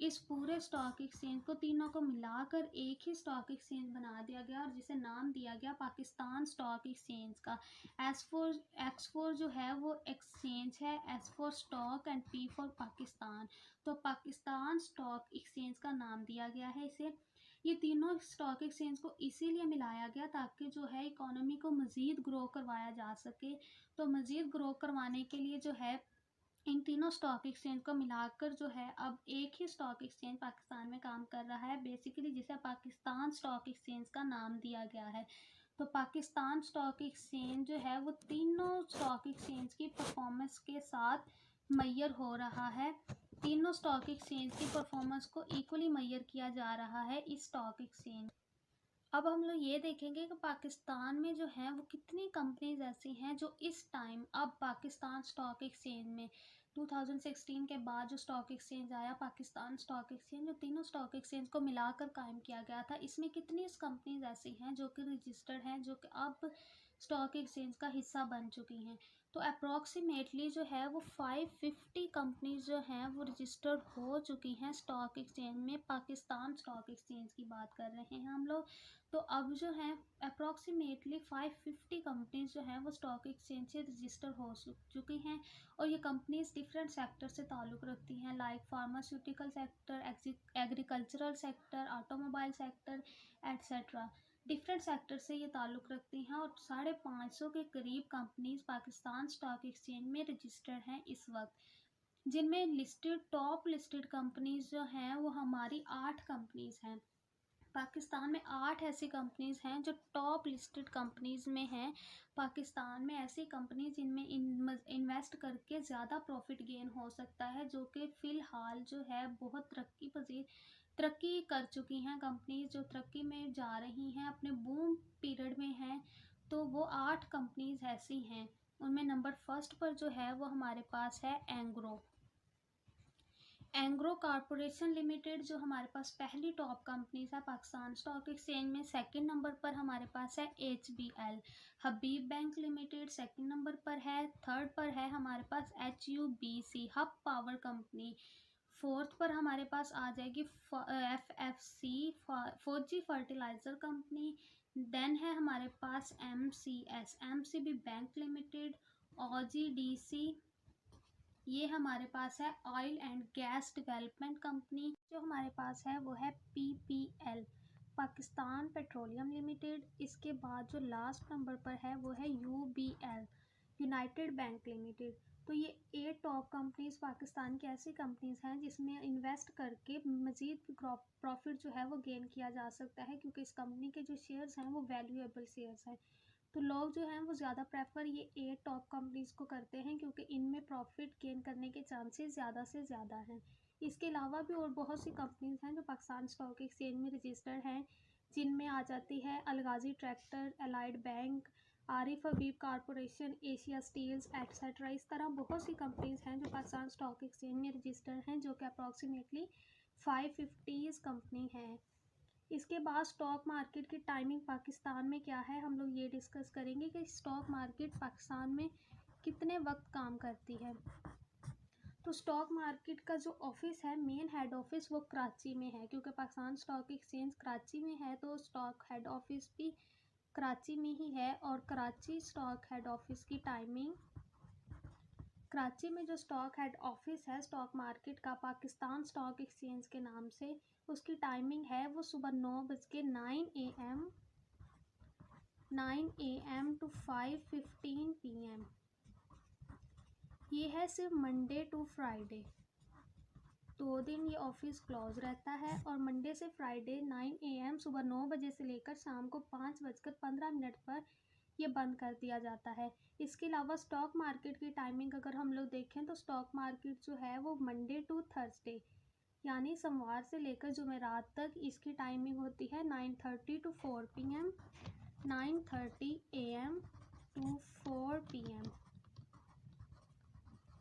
Speaker 1: इस पूरे स्टॉक एक्सचेंज को तीनों को मिलाकर एक ही स्टॉक एक्सचेंज बना दिया गया और जिसे नाम दिया गया पाकिस्तान स्टॉक एक्सचेंज का। एक्स फोर जो है वो एक्सचेंज है, S for stock and P for Pakistan. तो पाकिस्तान स्टॉक एक्सचेंज का नाम दिया गया है इसे। ये तीनों स्टॉक एक्सचेंज को इसीलिए मिलाया गया ताकि जो है इकोनॉमी को मज़ीद ग्रो करवाया जा सके। तो मज़ीद ग्रो करवाने के लिए जो है इन तीनों स्टॉक एक्सचेंज को मिलाकर जो है अब एक ही स्टॉक एक्सचेंज पाकिस्तान में काम कर रहा है, बेसिकली जिसे पाकिस्तान स्टॉक एक्सचेंज का नाम दिया गया है। तो पाकिस्तान स्टॉक एक्सचेंज जो है वो तीनों स्टॉक एक्सचेंज की परफॉर्मेंस के साथ मैयर हो रहा है। तीनों स्टॉक एक्सचेंज की परफॉर्मेंस को इक्वली मैयर किया जा रहा है इस स्टॉक एक्सचेंज। अब हम लोग ये देखेंगे कि पाकिस्तान में जो है वो कितनी कंपनीज ऐसी हैं जो इस टाइम अब पाकिस्तान स्टॉक एक्सचेंज में 2016 के बाद जो स्टॉक एक्सचेंज आया पाकिस्तान स्टॉक एक्सचेंज, जो तीनों स्टॉक एक्सचेंज को मिलाकर कायम किया गया था, इसमें कितनी कंपनीज ऐसी हैं जो कि रजिस्टर्ड हैं, जो कि अब स्टॉक एक्सचेंज का हिस्सा बन चुकी हैं। तो अप्रॉक्सीमेटली जो है वो 550 कंपनीज जो हैं वो रजिस्टर्ड हो चुकी हैं स्टॉक एक्सचेंज में। पाकिस्तान स्टॉक एक्सचेंज की बात कर रहे हैं हम लोग। तो अब जो है अप्रॉक्सीमेटली 550 कंपनीज जो हैं वो स्टॉक एक्सचेंज से रजिस्टर हो चुकी हैं। और ये कंपनीज डिफरेंट सेक्टर से ताल्लुक़ रखती हैं, like pharmaceutical sector, agricultural sector, automobile sector, etcetera. Different sector से ये ताल्लुक़ रखती हैं और 550 के करीब कंपनीज पाकिस्तान स्टॉक एक्सचेंज में रजिस्टर्ड हैं इस वक्त, जिनमें लिस्टेड टॉप लिस्टेड कंपनीज जो हैं वो हमारी 8 कंपनीज हैं। पाकिस्तान में 8 ऐसी कंपनीज़ हैं जो टॉप लिस्टेड कंपनीज़ में हैं। पाकिस्तान में ऐसी कंपनी जिनमें इन्वेस्ट करके ज़्यादा प्रॉफिट गेन हो सकता है, जो कि फ़िलहाल जो है बहुत तरक्की कर चुकी हैं कंपनीज, जो तरक्की में जा रही हैं, अपने बूम पीरियड में हैं। तो वो 8 कंपनीज ऐसी हैं। उनमें नंबर फर्स्ट पर जो है वो हमारे पास है एंग्रो कॉरपोरेशन लिमिटेड, जो हमारे पास पहली टॉप कंपनीज है पाकिस्तान स्टॉक एक्सचेंज में। सेकंड नंबर पर हमारे पास है HBL। हबीब बैंक लिमिटेड सेकंड नंबर पर है। थर्ड पर है हमारे पास HUBC hub power company. Fourth पर हमारे पास आ जाएगी FFC फौजी फर्टिलाइज़र कंपनी। देन है हमारे पास MCS MCB bank limited. OGDC, ये हमारे पास है oil and gas development company. जो हमारे पास है वो है PPL पाकिस्तान पेट्रोलियम लिमिटेड। इसके बाद जो लास्ट नंबर पर है वो है UBL यूनाइटेड बैंक लिमिटेड। तो ये 8 टॉप कंपनीज पाकिस्तान की ऐसी कंपनीज हैं जिसमें इन्वेस्ट करके मज़ीद प्रॉफिट जो है वो गेन किया जा सकता है, क्योंकि इस कंपनी के जो शेयर्स हैं वो वैल्यूएबल शेयर्स हैं। तो लोग जो हैं वो ज़्यादा प्रेफर ये 8 टॉप कंपनीज़ को करते हैं, क्योंकि इनमें प्रॉफिट गेन करने के चांसेस ज़्यादा से ज़्यादा हैं। इसके अलावा भी और बहुत सी कंपनीज़ हैं जो पाकिस्तान स्टॉक एक्सचेंज में रजिस्टर्ड हैं, जिनमें आ जाती है अलगाजी ट्रैक्टर, एलाइड बैंक, आरिफ हबीब कॉरपोरेशन, एशिया स्टील्स एट्सेट्रा। इस तरह बहुत सी कंपनीज़ हैं जो पाकिस्तान स्टॉक एक्सचेंज में रजिस्टर्ड हैं, जो कि अप्रॉक्सीमेटली 550 कंपनी हैं। इसके बाद स्टॉक मार्केट की टाइमिंग पाकिस्तान में क्या है, हम लोग ये डिस्कस करेंगे कि स्टॉक मार्केट पाकिस्तान में कितने वक्त काम करती है। तो स्टॉक मार्केट का जो ऑफिस है, मेन हेड ऑफिस, वो कराची में है, क्योंकि पाकिस्तान स्टॉक एक्सचेंज कराची में है तो स्टॉक हेड ऑफिस भी कराची में ही है। और कराची स्टॉक हेड ऑफिस की टाइमिंग, कराची में जो स्टॉक हेड ऑफिस है स्टॉक मार्केट का पाकिस्तान स्टॉक एक्सचेंज के नाम से, उसकी टाइमिंग है वो सुबह 9 AM टू 5:15 PM। ये है सिर्फ मंडे टू फ्राइडे, 2 दिन ये ऑफिस क्लोज रहता है। और मंडे से फ्राइडे 9 AM सुबह 9 बजे से लेकर शाम को 5:15 पर ये बंद कर दिया जाता है। इसके अलावा स्टॉक मार्केट की टाइमिंग अगर हम लोग देखें तो स्टॉक मार्केट जो है वो मंडे टू थर्सडे, यानी सोमवार से लेकर जुमेरात तक इसकी टाइमिंग होती है 9:30 to 4 PM, 9:30 AM to 4 PM।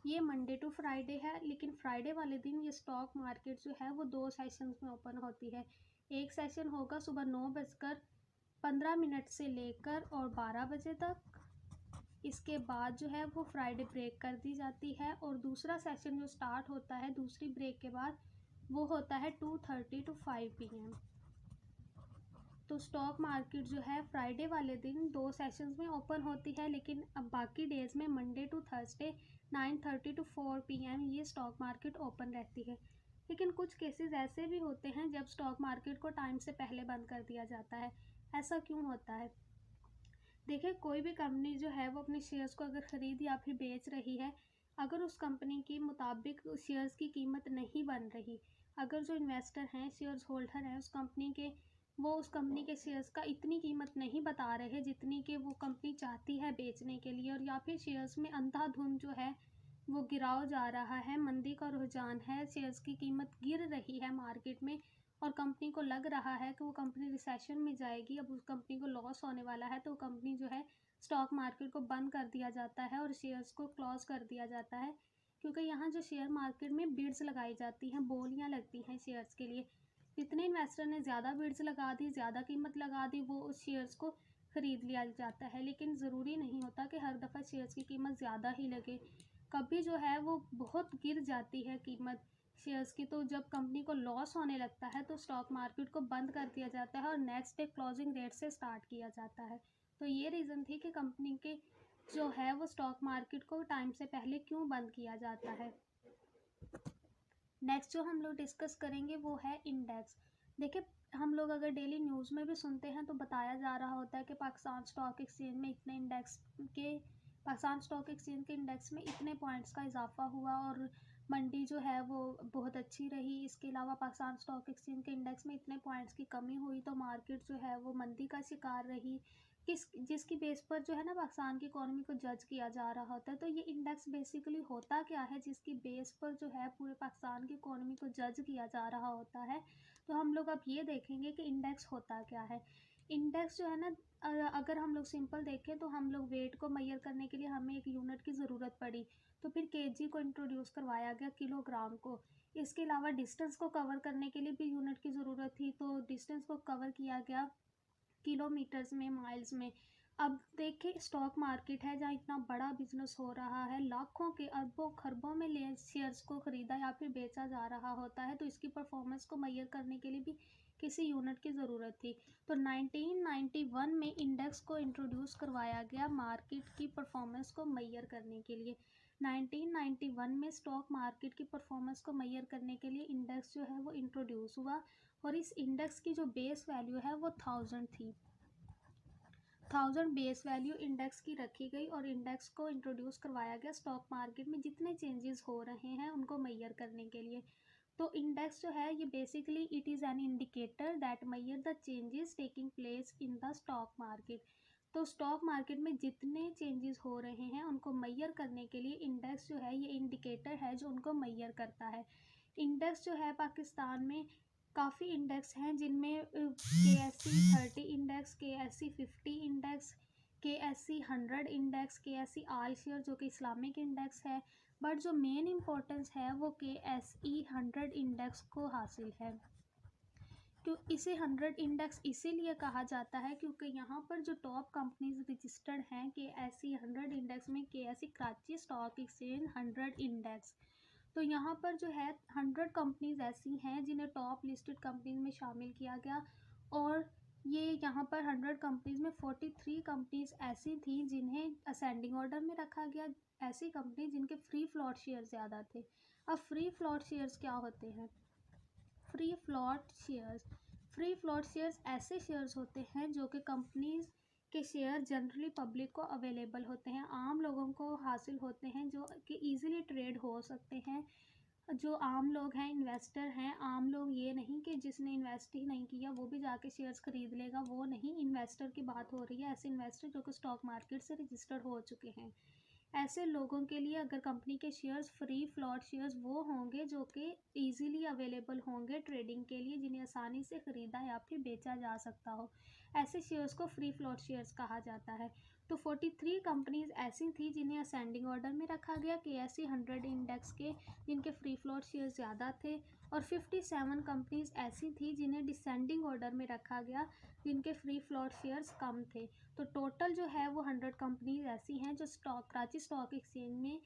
Speaker 1: ये मंडे टू फ्राइडे है, लेकिन फ्राइडे वाले दिन ये स्टॉक मार्केट जो है वो 2 सेशंस में ओपन होती है। एक सेशन होगा सुबह 9:15 से लेकर और 12 बजे तक। इसके बाद जो है वो फ्राइडे ब्रेक कर दी जाती है, और दूसरा सेशन जो स्टार्ट होता है दूसरी ब्रेक के बाद वो होता है 2:30 टू 5 PM। तो स्टॉक मार्केट जो है फ्राइडे वाले दिन 2 सेशंस में ओपन होती है, लेकिन अब बाकी डेज़ में Monday to Thursday 9:30 to 4 PM ये स्टॉक मार्केट ओपन रहती है। लेकिन कुछ केसेस ऐसे भी होते हैं जब स्टॉक मार्केट को टाइम से पहले बंद कर दिया जाता है। ऐसा क्यों होता है? देखिए, कोई भी कंपनी जो है वो अपने शेयर्स को अगर ख़रीद या फिर बेच रही है, अगर उस कंपनी के मुताबिक शेयर्स की कीमत नहीं बन रही, अगर जो इन्वेस्टर हैं, शेयर्स होल्डर हैं उस कंपनी के, वो उस कंपनी के शेयर्स का इतनी कीमत नहीं बता रहे जितनी कि वो कंपनी चाहती है बेचने के लिए, और या फिर शेयर्स में अंधाधुंध जो है वो गिराव जा रहा है, मंदी का रुझान है, शेयर्स की कीमत गिर रही है मार्केट में, और कंपनी को लग रहा है कि वो कंपनी रिसेशन में जाएगी, अब उस कंपनी को लॉस होने वाला है, तो कंपनी जो है स्टॉक मार्केट को बंद कर दिया जाता है और शेयर्स को क्लोज कर दिया जाता है। क्योंकि यहाँ जो शेयर मार्केट में बिड्स लगाई जाती हैं, बोलियाँ लगती हैं शेयर्स के लिए, जितने इन्वेस्टर ने ज़्यादा बिड्स लगा दी, ज़्यादा कीमत लगा दी, वो उस शेयर्स को ख़रीद लिया जाता है। लेकिन ज़रूरी नहीं होता कि हर दफ़ा शेयर्स की कीमत ज़्यादा ही लगे, कभी जो है वो बहुत गिर जाती है कीमत शेयर्स की। तो जब कंपनी को लॉस होने लगता है तो स्टॉक मार्केट को बंद कर दिया जाता है और नेक्स्ट डे क्लोजिंग रेट से स्टार्ट किया जाता है। तो ये रीज़न थी कि कंपनी के जो है वो स्टॉक मार्केट को टाइम से पहले क्यों बंद किया जाता है। नेक्स्ट जो हम लोग डिस्कस करेंगे वो है इंडेक्स। देखिए, हम लोग अगर डेली न्यूज़ में भी सुनते हैं तो बताया जा रहा होता है कि पाकिस्तान स्टॉक एक्सचेंज में इतने इंडेक्स के पाकिस्तान स्टॉक एक्सचेंज के इंडेक्स में इतने पॉइंट्स का इजाफा हुआ और मंडी जो है वो बहुत अच्छी रही। इसके अलावा पाकिस्तान स्टॉक एक्सचेंज के इंडेक्स में इतने पॉइंट्स की कमी हुई तो मार्केट जो है वो मंदी का शिकार रही। जिसकी बेस पर जो है ना पाकिस्तान की इकोनॉमी को जज किया जा रहा होता है। तो ये इंडेक्स बेसिकली होता क्या है, जिसकी बेस पर जो है पूरे पाकिस्तान की इकोनॉमी को जज किया जा रहा होता है। तो हम लोग अब ये देखेंगे कि इंडेक्स होता क्या है। इंडेक्स जो है ना, अगर हम लोग सिंपल देखें तो हम लोग वेट को मेजर करने के लिए हमें एक यूनिट की ज़रूरत पड़ी, तो फिर केजी को इंट्रोड्यूस करवाया गया किलोग्राम को। इसके अलावा डिस्टेंस को कवर करने के लिए भी यूनिट की ज़रूरत थी, तो डिस्टेंस को कवर किया गया किलोमीटर्स में, माइल्स में। अब देखिए स्टॉक मार्केट है जहाँ इतना बड़ा बिजनेस हो रहा है, लाखों के अरबों खरबों में ले शेयर्स को ख़रीदा या फिर बेचा जा रहा होता है, तो इसकी परफॉर्मेंस को मेजर करने के लिए भी किसी यूनिट की ज़रूरत थी। तो 1991 में इंडेक्स को इंट्रोड्यूस करवाया गया मार्केट की परफॉर्मेंस को मेजर करने के लिए। 1991 में स्टॉक मार्केट की परफॉर्मेंस को मेजर करने के लिए इंडेक्स जो है वो इंट्रोड्यूस हुआ, और इस इंडेक्स की जो बेस वैल्यू है वो 1000 थी। 1000 बेस वैल्यू इंडेक्स की रखी गई और इंडेक्स को इंट्रोड्यूस करवाया गया स्टॉक मार्केट में जितने चेंजेस हो रहे हैं उनको मेजर करने के लिए। तो इंडेक्स जो है ये basically it is an indicator that measure the changes taking place in the stock market. तो स्टॉक मार्केट में जितने चेंजेस हो रहे हैं उनको मेजर करने के लिए इंडेक्स जो है ये इंडिकेटर है जो उनको मेजर करता है। इंडेक्स जो है पाकिस्तान में काफ़ी इंडेक्स हैं, जिनमें KSE 30 index, KSE 50 index, KSE 100 index, KSE share जो कि इस्लामिक इंडेक्स है। बट जो मेन इम्पोर्टेंस है वो KSE 100 इंडेक्स को हासिल है। तो इसे 100 इंडेक्स इसीलिए कहा जाता है क्योंकि यहाँ पर जो टॉप कंपनीज रजिस्टर्ड हैं KSE 100 इंडेक्स में, KSE Karachi stock exchange 100 index. तो यहाँ पर जो है 100 कंपनीज ऐसी हैं जिन्हें टॉप लिस्टेड कंपनीज में शामिल किया गया, और ये यहाँ पर 100 कंपनीज में 43 कंपनीज ऐसी थी जिन्हें असेंडिंग ऑर्डर में रखा गया, ऐसी कंपनी जिनके फ्री फ्लॉट शेयर ज़्यादा थे। अब फ्री फ्लॉट शेयर्स क्या होते हैं? फ्री फ्लॉट शेयर्स ऐसे शेयर्स होते हैं जो कि कंपनीज के शेयर जनरली पब्लिक को अवेलेबल होते हैं, आम लोगों को हासिल होते हैं, जो कि ईज़िली ट्रेड हो सकते हैं। जो आम लोग हैं, इन्वेस्टर हैं, आम लोग ये नहीं कि जिसने इन्वेस्ट ही नहीं किया वो भी जाके शेयर्स खरीद लेगा, वो नहीं, इन्वेस्टर की बात हो रही है, ऐसे इन्वेस्टर जो कि स्टॉक मार्केट से रजिस्टर्ड हो चुके हैं। ऐसे लोगों के लिए अगर कंपनी के शेयर्स फ्री फ्लॉट शेयर्स वो होंगे जो कि ईज़िली अवेलेबल होंगे ट्रेडिंग के लिए, जिन्हें आसानी से ख़रीदा या फिर बेचा जा सकता हो, ऐसे शेयर्स को फ्री फ्लॉट शेयर्स कहा जाता है। तो 43 कंपनीज ऐसी थी जिन्हें असेंडिंग ऑर्डर में रखा गया KSE 100 इंडेक्स के, जिनके फ्री फ्लॉट शेयर ज़्यादा थे, और 57 कंपनीज ऐसी थी जिन्हें डिसेंडिंग ऑर्डर में रखा गया, जिनके फ्री फ्लॉट शेयर्स कम थे। तो टोटल जो है वो 100 कंपनीज ऐसी हैं जो कराची स्टॉक एक्सचेंज में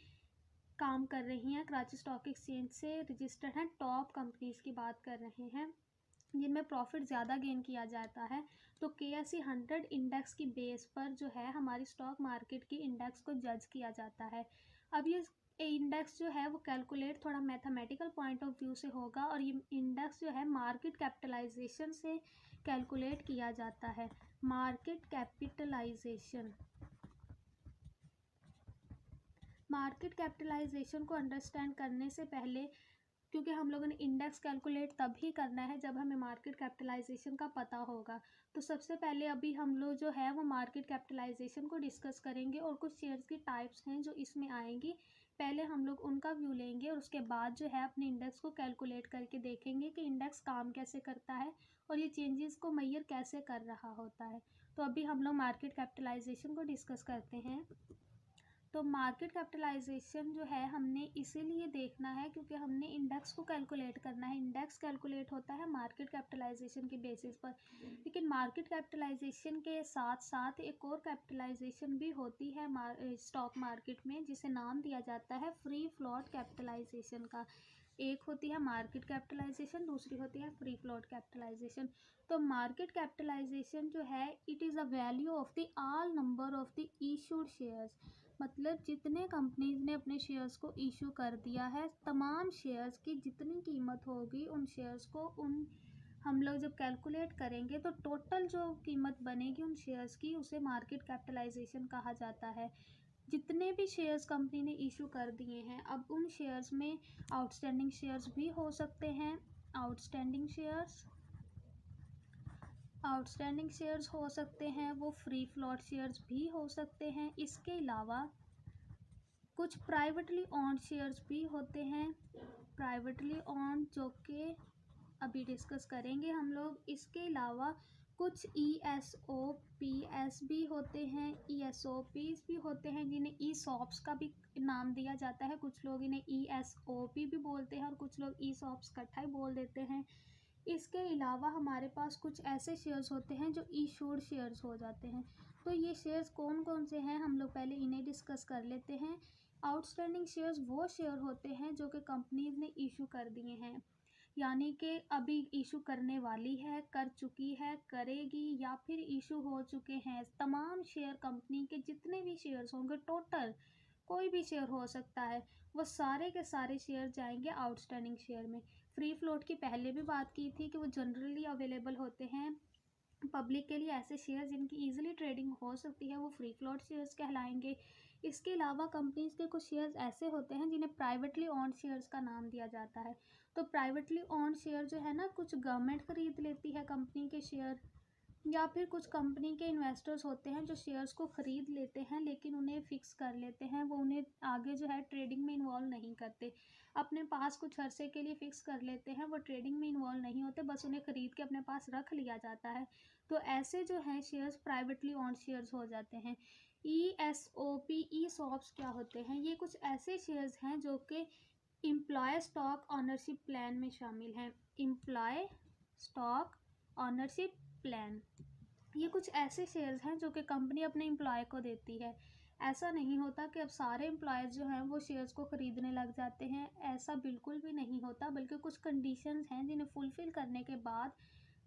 Speaker 1: काम कर रही हैं, कराची स्टॉक एक्सचेंज से रजिस्टर्ड हैं, टॉप कंपनीज की बात कर रहे हैं जिनमें प्रॉफिट ज़्यादा गेन किया जाता है। तो KSE 100 इंडेक्स की बेस पर जो है हमारी स्टॉक मार्केट की इंडेक्स को जज किया जाता है। अब ये इंडेक्स जो है वो कैलकुलेट थोड़ा मैथमेटिकल पॉइंट ऑफ व्यू से होगा, और ये इंडेक्स जो है मार्केट कैपिटलाइजेशन से कैलकुलेट किया जाता है। मार्केट कैपिटलाइजेशन को अंडरस्टैंड करने से पहले, क्योंकि हम लोगों ने इंडेक्स कैलकुलेट तभी करना है जब हमें मार्केट कैपिटलाइजेशन का पता होगा, तो सबसे पहले अभी हम लोग जो है वो मार्केट कैपिटलाइजेशन को डिस्कस करेंगे, और कुछ शेयर्स की टाइप्स हैं जो इसमें आएंगी, पहले हम लोग उनका व्यू लेंगे और उसके बाद जो है अपने इंडेक्स को कैलकुलेट करके देखेंगे कि इंडेक्स काम कैसे करता है और ये चेंजेस को मेजर कैसे कर रहा होता है। तो अभी हम लोग मार्केट कैपिटलाइजेशन को डिस्कस करते हैं। तो मार्केट कैपिटलाइजेशन जो है हमने इसीलिए देखना है क्योंकि हमने इंडेक्स को कैलकुलेट करना है। इंडेक्स कैलकुलेट होता है मार्केट कैपिटलाइजेशन के बेसिस पर, लेकिन मार्केट कैपिटलाइजेशन के साथ साथ एक और कैपिटलाइजेशन भी होती है स्टॉक मार्केट में, जिसे नाम दिया जाता है फ्री फ्लोट कैपिटलाइजेशन का। एक होती है मार्केट कैपिटलाइजेशन, दूसरी होती है फ्री फ्लोट कैपिटलाइजेशन। तो मार्केट कैपिटलाइजेशन जो है it is a value of the all number of the issued shares, मतलब जितने कंपनीज ने अपने शेयर्स को इशू कर दिया है, तमाम शेयर्स की जितनी कीमत होगी उन शेयर्स को हम लोग जब कैलकुलेट करेंगे तो टोटल जो कीमत बनेगी उन शेयर्स की उसे मार्केट कैपिटलाइजेशन कहा जाता है। जितने भी शेयर्स कंपनी ने इशू कर दिए हैं, अब उन शेयर्स में आउटस्टैंडिंग शेयर्स भी हो सकते हैं। आउटस्टैंडिंग शेयर्स हो सकते हैं, वो फ्री फ्लोट शेयर्स भी हो सकते हैं। इसके अलावा कुछ प्राइवेटली ओन्ड शेयर्स भी होते हैं, प्राइवेटली ओन्ड, जो कि अभी डिस्कस करेंगे हम लोग। इसके अलावा कुछ ESOPs भी होते हैं, ESOPs भी होते हैं जिन्हें ESOPs का भी नाम दिया जाता है। कुछ लोग इन्हें ESOP भी बोलते हैं और कुछ लोग ESOPs इकट्ठा ही बोल देते हैं। इसके अलावा हमारे पास कुछ ऐसे शेयर्स होते हैं जो इशूड शेयर्स हो जाते हैं। तो ये शेयर्स कौन कौन से हैं, हम लोग पहले इन्हें डिस्कस कर लेते हैं। आउटस्टैंडिंग शेयर्स वो शेयर होते हैं जो कि कंपनीज ने इशू कर दिए हैं, यानी कि अभी इशू करने वाली है, कर चुकी है, करेगी या फिर इशू हो चुके हैं। तमाम शेयर, कंपनी के जितने भी शेयर्स होंगे, टोटल कोई भी शेयर हो सकता है, वो सारे के सारे शेयर जाएंगे आउटस्टैंडिंग शेयर में। फ्री फ्लोट की पहले भी बात की थी कि वो जनरली अवेलेबल होते हैं पब्लिक के लिए। ऐसे शेयर जिनकी ईजिली ट्रेडिंग हो सकती है वो फ्री फ्लोट शेयर्स कहलाएंगे। इसके अलावा कंपनीज के कुछ शेयर्स ऐसे होते हैं जिन्हें प्राइवेटली ओन्ड शेयर्स का नाम दिया जाता है। तो प्राइवेटली ओन्ड शेयर जो है ना, कुछ गवर्नमेंट खरीद लेती है कंपनी के शेयर, या फिर कुछ कंपनी के इन्वेस्टर्स होते हैं जो शेयर्स को ख़रीद लेते हैं लेकिन उन्हें फ़िक्स कर लेते हैं, वो उन्हें आगे जो है ट्रेडिंग में इन्वॉल्व नहीं करते, अपने पास कुछ अरसे के लिए फ़िक्स कर लेते हैं, वो ट्रेडिंग में इन्वॉल्व नहीं होते, बस उन्हें ख़रीद के अपने पास रख लिया जाता है। तो ऐसे जो हैं शेयर्स प्राइवेटली ओन्ड शेयर्स हो जाते हैं। ESOPs क्या होते हैं? ये कुछ ऐसे शेयर्स हैं जो कि एम्प्लॉय स्टॉक ऑनरशिप प्लान में शामिल हैं। एम्प्लॉय स्टॉक ऑनरशिप प्लान, ये कुछ ऐसे शेयर्स हैं जो कि कंपनी अपने एम्प्लॉय को देती है। ऐसा नहीं होता कि अब सारे एम्प्लॉयज़ जो हैं वो शेयर्स को ख़रीदने लग जाते हैं, ऐसा बिल्कुल भी नहीं होता, बल्कि कुछ कंडीशंस हैं जिन्हें फुलफ़िल करने के बाद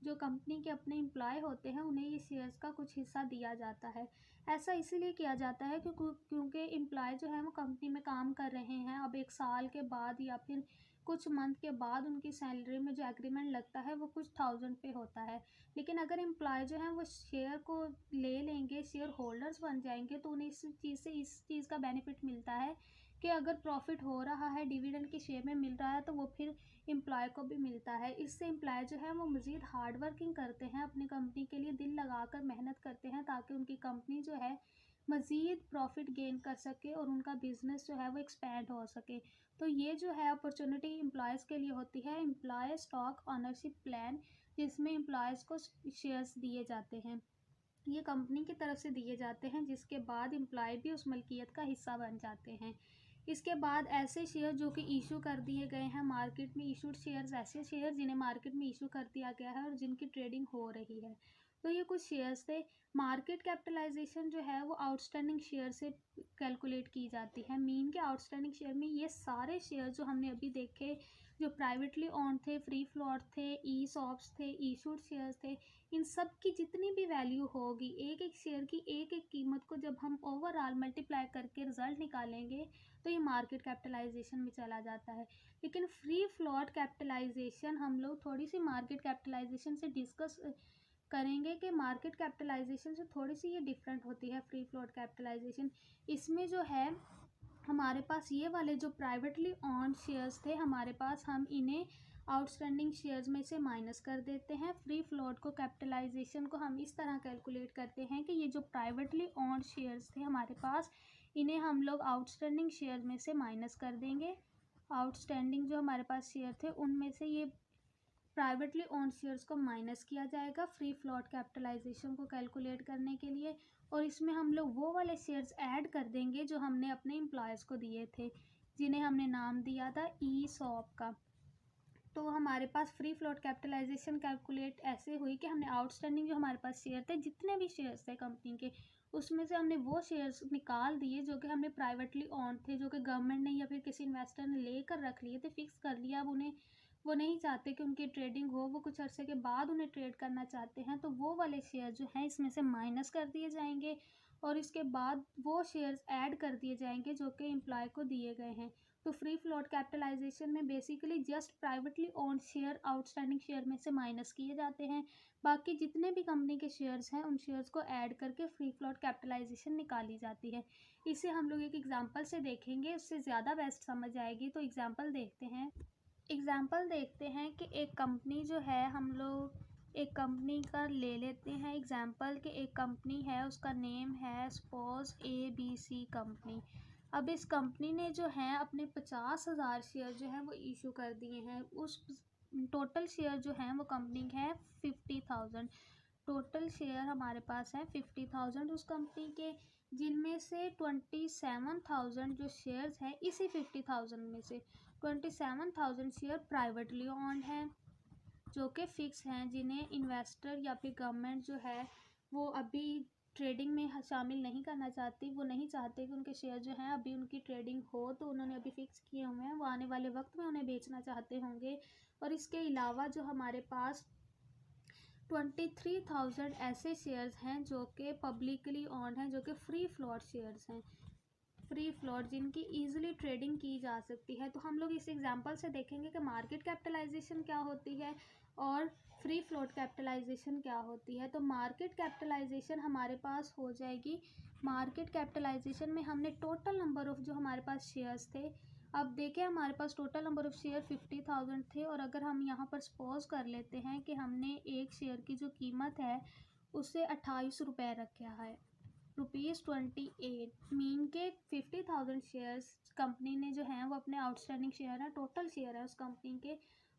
Speaker 1: जो कंपनी के अपने एम्प्लॉय होते हैं उन्हें ये शेयर्स का कुछ हिस्सा दिया जाता है। ऐसा इसीलिए किया जाता है क्योंकि एम्प्लॉय जो है वो कंपनी में काम कर रहे हैं, अब 1 साल के बाद या फिर कुछ मंथ के बाद उनकी सैलरी में जो एग्रीमेंट लगता है वो कुछ थाउजेंड पे होता है। लेकिन अगर एम्प्लॉय जो है वो शेयर को ले लेंगे, शेयर होल्डर्स बन जाएंगे, तो उन्हें इस चीज़ का बेनिफिट मिलता है कि अगर प्रॉफिट हो रहा है, डिविडेंड के शेयर में मिल रहा है, तो वो फिर एम्प्लॉय को भी मिलता है। इससे एम्प्लॉय जो है वो मज़ीद हार्ड वर्किंग करते हैं, अपनी कंपनी के लिए दिल लगाकर मेहनत करते हैं ताकि उनकी कंपनी जो है मज़ीद प्रॉफिट गेन कर सके और उनका बिज़नेस जो है वो एक्सपैंड हो सके। तो ये जो है अपॉर्चुनिटी एम्प्लॉयज़ के लिए होती है, एम्प्लॉय स्टॉक ऑनरशिप प्लान, जिसमें एम्प्लॉयज़ को शेयर्स दिए जाते हैं। ये कंपनी की तरफ से दिए जाते हैं, जिसके बाद एम्प्लॉय भी उस मलकियत का हिस्सा बन जाते हैं। इसके बाद ऐसे शेयर जो कि इशू कर दिए गए हैं मार्केट में, इशूड शेयर्स, ऐसे शेयर जिन्हें मार्केट में इशू कर दिया गया है और जिनकी ट्रेडिंग हो रही है। तो ये कुछ शेयर्स थे। मार्केट कैपिटलाइजेशन जो है वो आउटस्टैंडिंग शेयर से कैलकुलेट की जाती है। मीन के आउटस्टैंडिंग शेयर में ये सारे शेयर जो हमने अभी देखे, जो प्राइवेटली ओन्ड थे, फ्री फ्लोट थे, ESOPs थे, इशूड शेयर्स थे, इन सब की जितनी भी वैल्यू होगी, एक एक शेयर की एक एक कीमत को जब हम ओवरऑल मल्टीप्लाई करके रिजल्ट निकालेंगे तो ये मार्केट कैपिटलाइजेशन में चला जाता है। लेकिन फ्री फ्लोट कैपिटलाइजेशन हम लोग थोड़ी सी मार्केट कैपिटलाइजेशन से डिस्कस करेंगे कि मार्केट कैपिटलाइजेशन से थोड़ी सी ये डिफरेंट होती है फ्री फ्लोट कैपिटलाइजेशन। इसमें जो है हमारे पास ये वाले जो प्राइवेटली ओन्ड शेयर्स थे हमारे पास, हम इन्हें आउटस्टैंडिंग शेयर्स में से माइनस कर देते हैं। फ्री फ्लोट को कैपिटलाइजेशन को हम इस तरह कैलकुलेट करते हैं कि ये जो प्राइवेटली ओन्ड शेयर्स थे हमारे पास, इन्हें हम लोग आउटस्टैंडिंग शेयर में से माइनस कर देंगे। आउटस्टैंडिंग जो हमारे पास शेयर थे उनमें से ये प्राइवेटली ओन्ड शेयर्स को माइनस किया जाएगा फ्री फ्लोट कैपिटलाइजेशन को कैलकुलेट करने के लिए, और इसमें हम लोग वो वाले शेयर्स ऐड कर देंगे जो हमने अपने एम्प्लॉयज़ को दिए थे, जिन्हें हमने नाम दिया था ESOP का। तो हमारे पास फ्री फ्लोट कैपिटलाइजेशन कैलकुलेट ऐसे हुई कि हमने आउटस्टैंडिंग जो हमारे पास शेयर थे, जितने भी शेयर्स थे कंपनी के, उसमें से हमने वो शेयर्स निकाल दिए जो कि हमने प्राइवेटली ओन्ड थे, जो कि गवर्नमेंट ने या फिर किसी इन्वेस्टर ने लेकर रख लिए थे, फिक्स कर लिया। अब उन्हें वो नहीं चाहते कि उनकी ट्रेडिंग हो, वो कुछ अरसे के बाद उन्हें ट्रेड करना चाहते हैं, तो वो वाले शेयर जो हैं इसमें से माइनस कर दिए जाएंगे और इसके बाद वो शेयर्स ऐड कर दिए जाएंगे जो कि एम्प्लॉय को दिए गए हैं। तो फ्री फ्लोट कैपिटलाइजेशन में basically just privately owned share outstanding share में से माइनस किए जाते हैं, बाकी जितने भी कंपनी के शेयर्स हैं उन शेयर्स को ऐड करके फ्री फ्लोट कैपिटलाइजेशन निकाली जाती है। इसे हम लोग एक एग्जांपल से देखेंगे, उससे ज़्यादा बेस्ट समझ आएगी। तो एग्जांपल देखते हैं कि एक कंपनी जो है, हम लोग एक कंपनी का ले लेते हैं एग्जांपल कि एक कंपनी है, उसका नेम है सपोज ABC कंपनी। अब इस कंपनी ने जो है अपने 50,000 शेयर जो है वो इशू कर दिए हैं। उस टोटल शेयर जो हैं वो कंपनी है 50,000। टोटल शेयर हमारे पास है 50,000 उस कंपनी के, जिनमें से 27,000 जो शेयर्स हैं इसी 50,000 में से 27,000 शेयर प्राइवेटली ओन्ड हैं जो कि फ़िक्स हैं, जिन्हें इन्वेस्टर या फिर गवर्नमेंट जो है वो अभी ट्रेडिंग में शामिल नहीं करना चाहती। वो नहीं चाहते कि उनके शेयर जो हैं अभी उनकी ट्रेडिंग हो, तो उन्होंने अभी फ़िक्स किए हुए हैं, वो आने वाले वक्त में उन्हें बेचना चाहते होंगे। और इसके अलावा जो हमारे पास 23,000 ऐसे शेयर्स हैं जो कि पब्लिकली ओन्ड हैं, जो कि फ्री फ्लोट शेयर्स हैं, फ्री फ्लोट जिनकी ईजिली ट्रेडिंग की जा सकती है। तो हम लोग इस एग्जांपल से देखेंगे कि मार्केट कैपिटलाइजेशन क्या होती है और फ्री फ्लोट कैपिटलाइजेशन क्या होती है। तो मार्केट कैपिटलाइजेशन हमारे पास हो जाएगी, मार्केट कैपिटलाइजेशन में हमने टोटल नंबर ऑफ जो हमारे पास शेयर्स थे, अब देखें हमारे पास टोटल नंबर ऑफ़ शेयर 50,000 थे, और अगर हम यहाँ पर सपोज कर लेते हैं कि हमने एक शेयर की जो कीमत है उसे 28 रुपये रखा है, ₹28, मीन के 50,000 शेयर्स कंपनी ने जो हैं वो अपने आउटस्टैंडिंग शेयर है, टोटल शेयर है उस कंपनी के,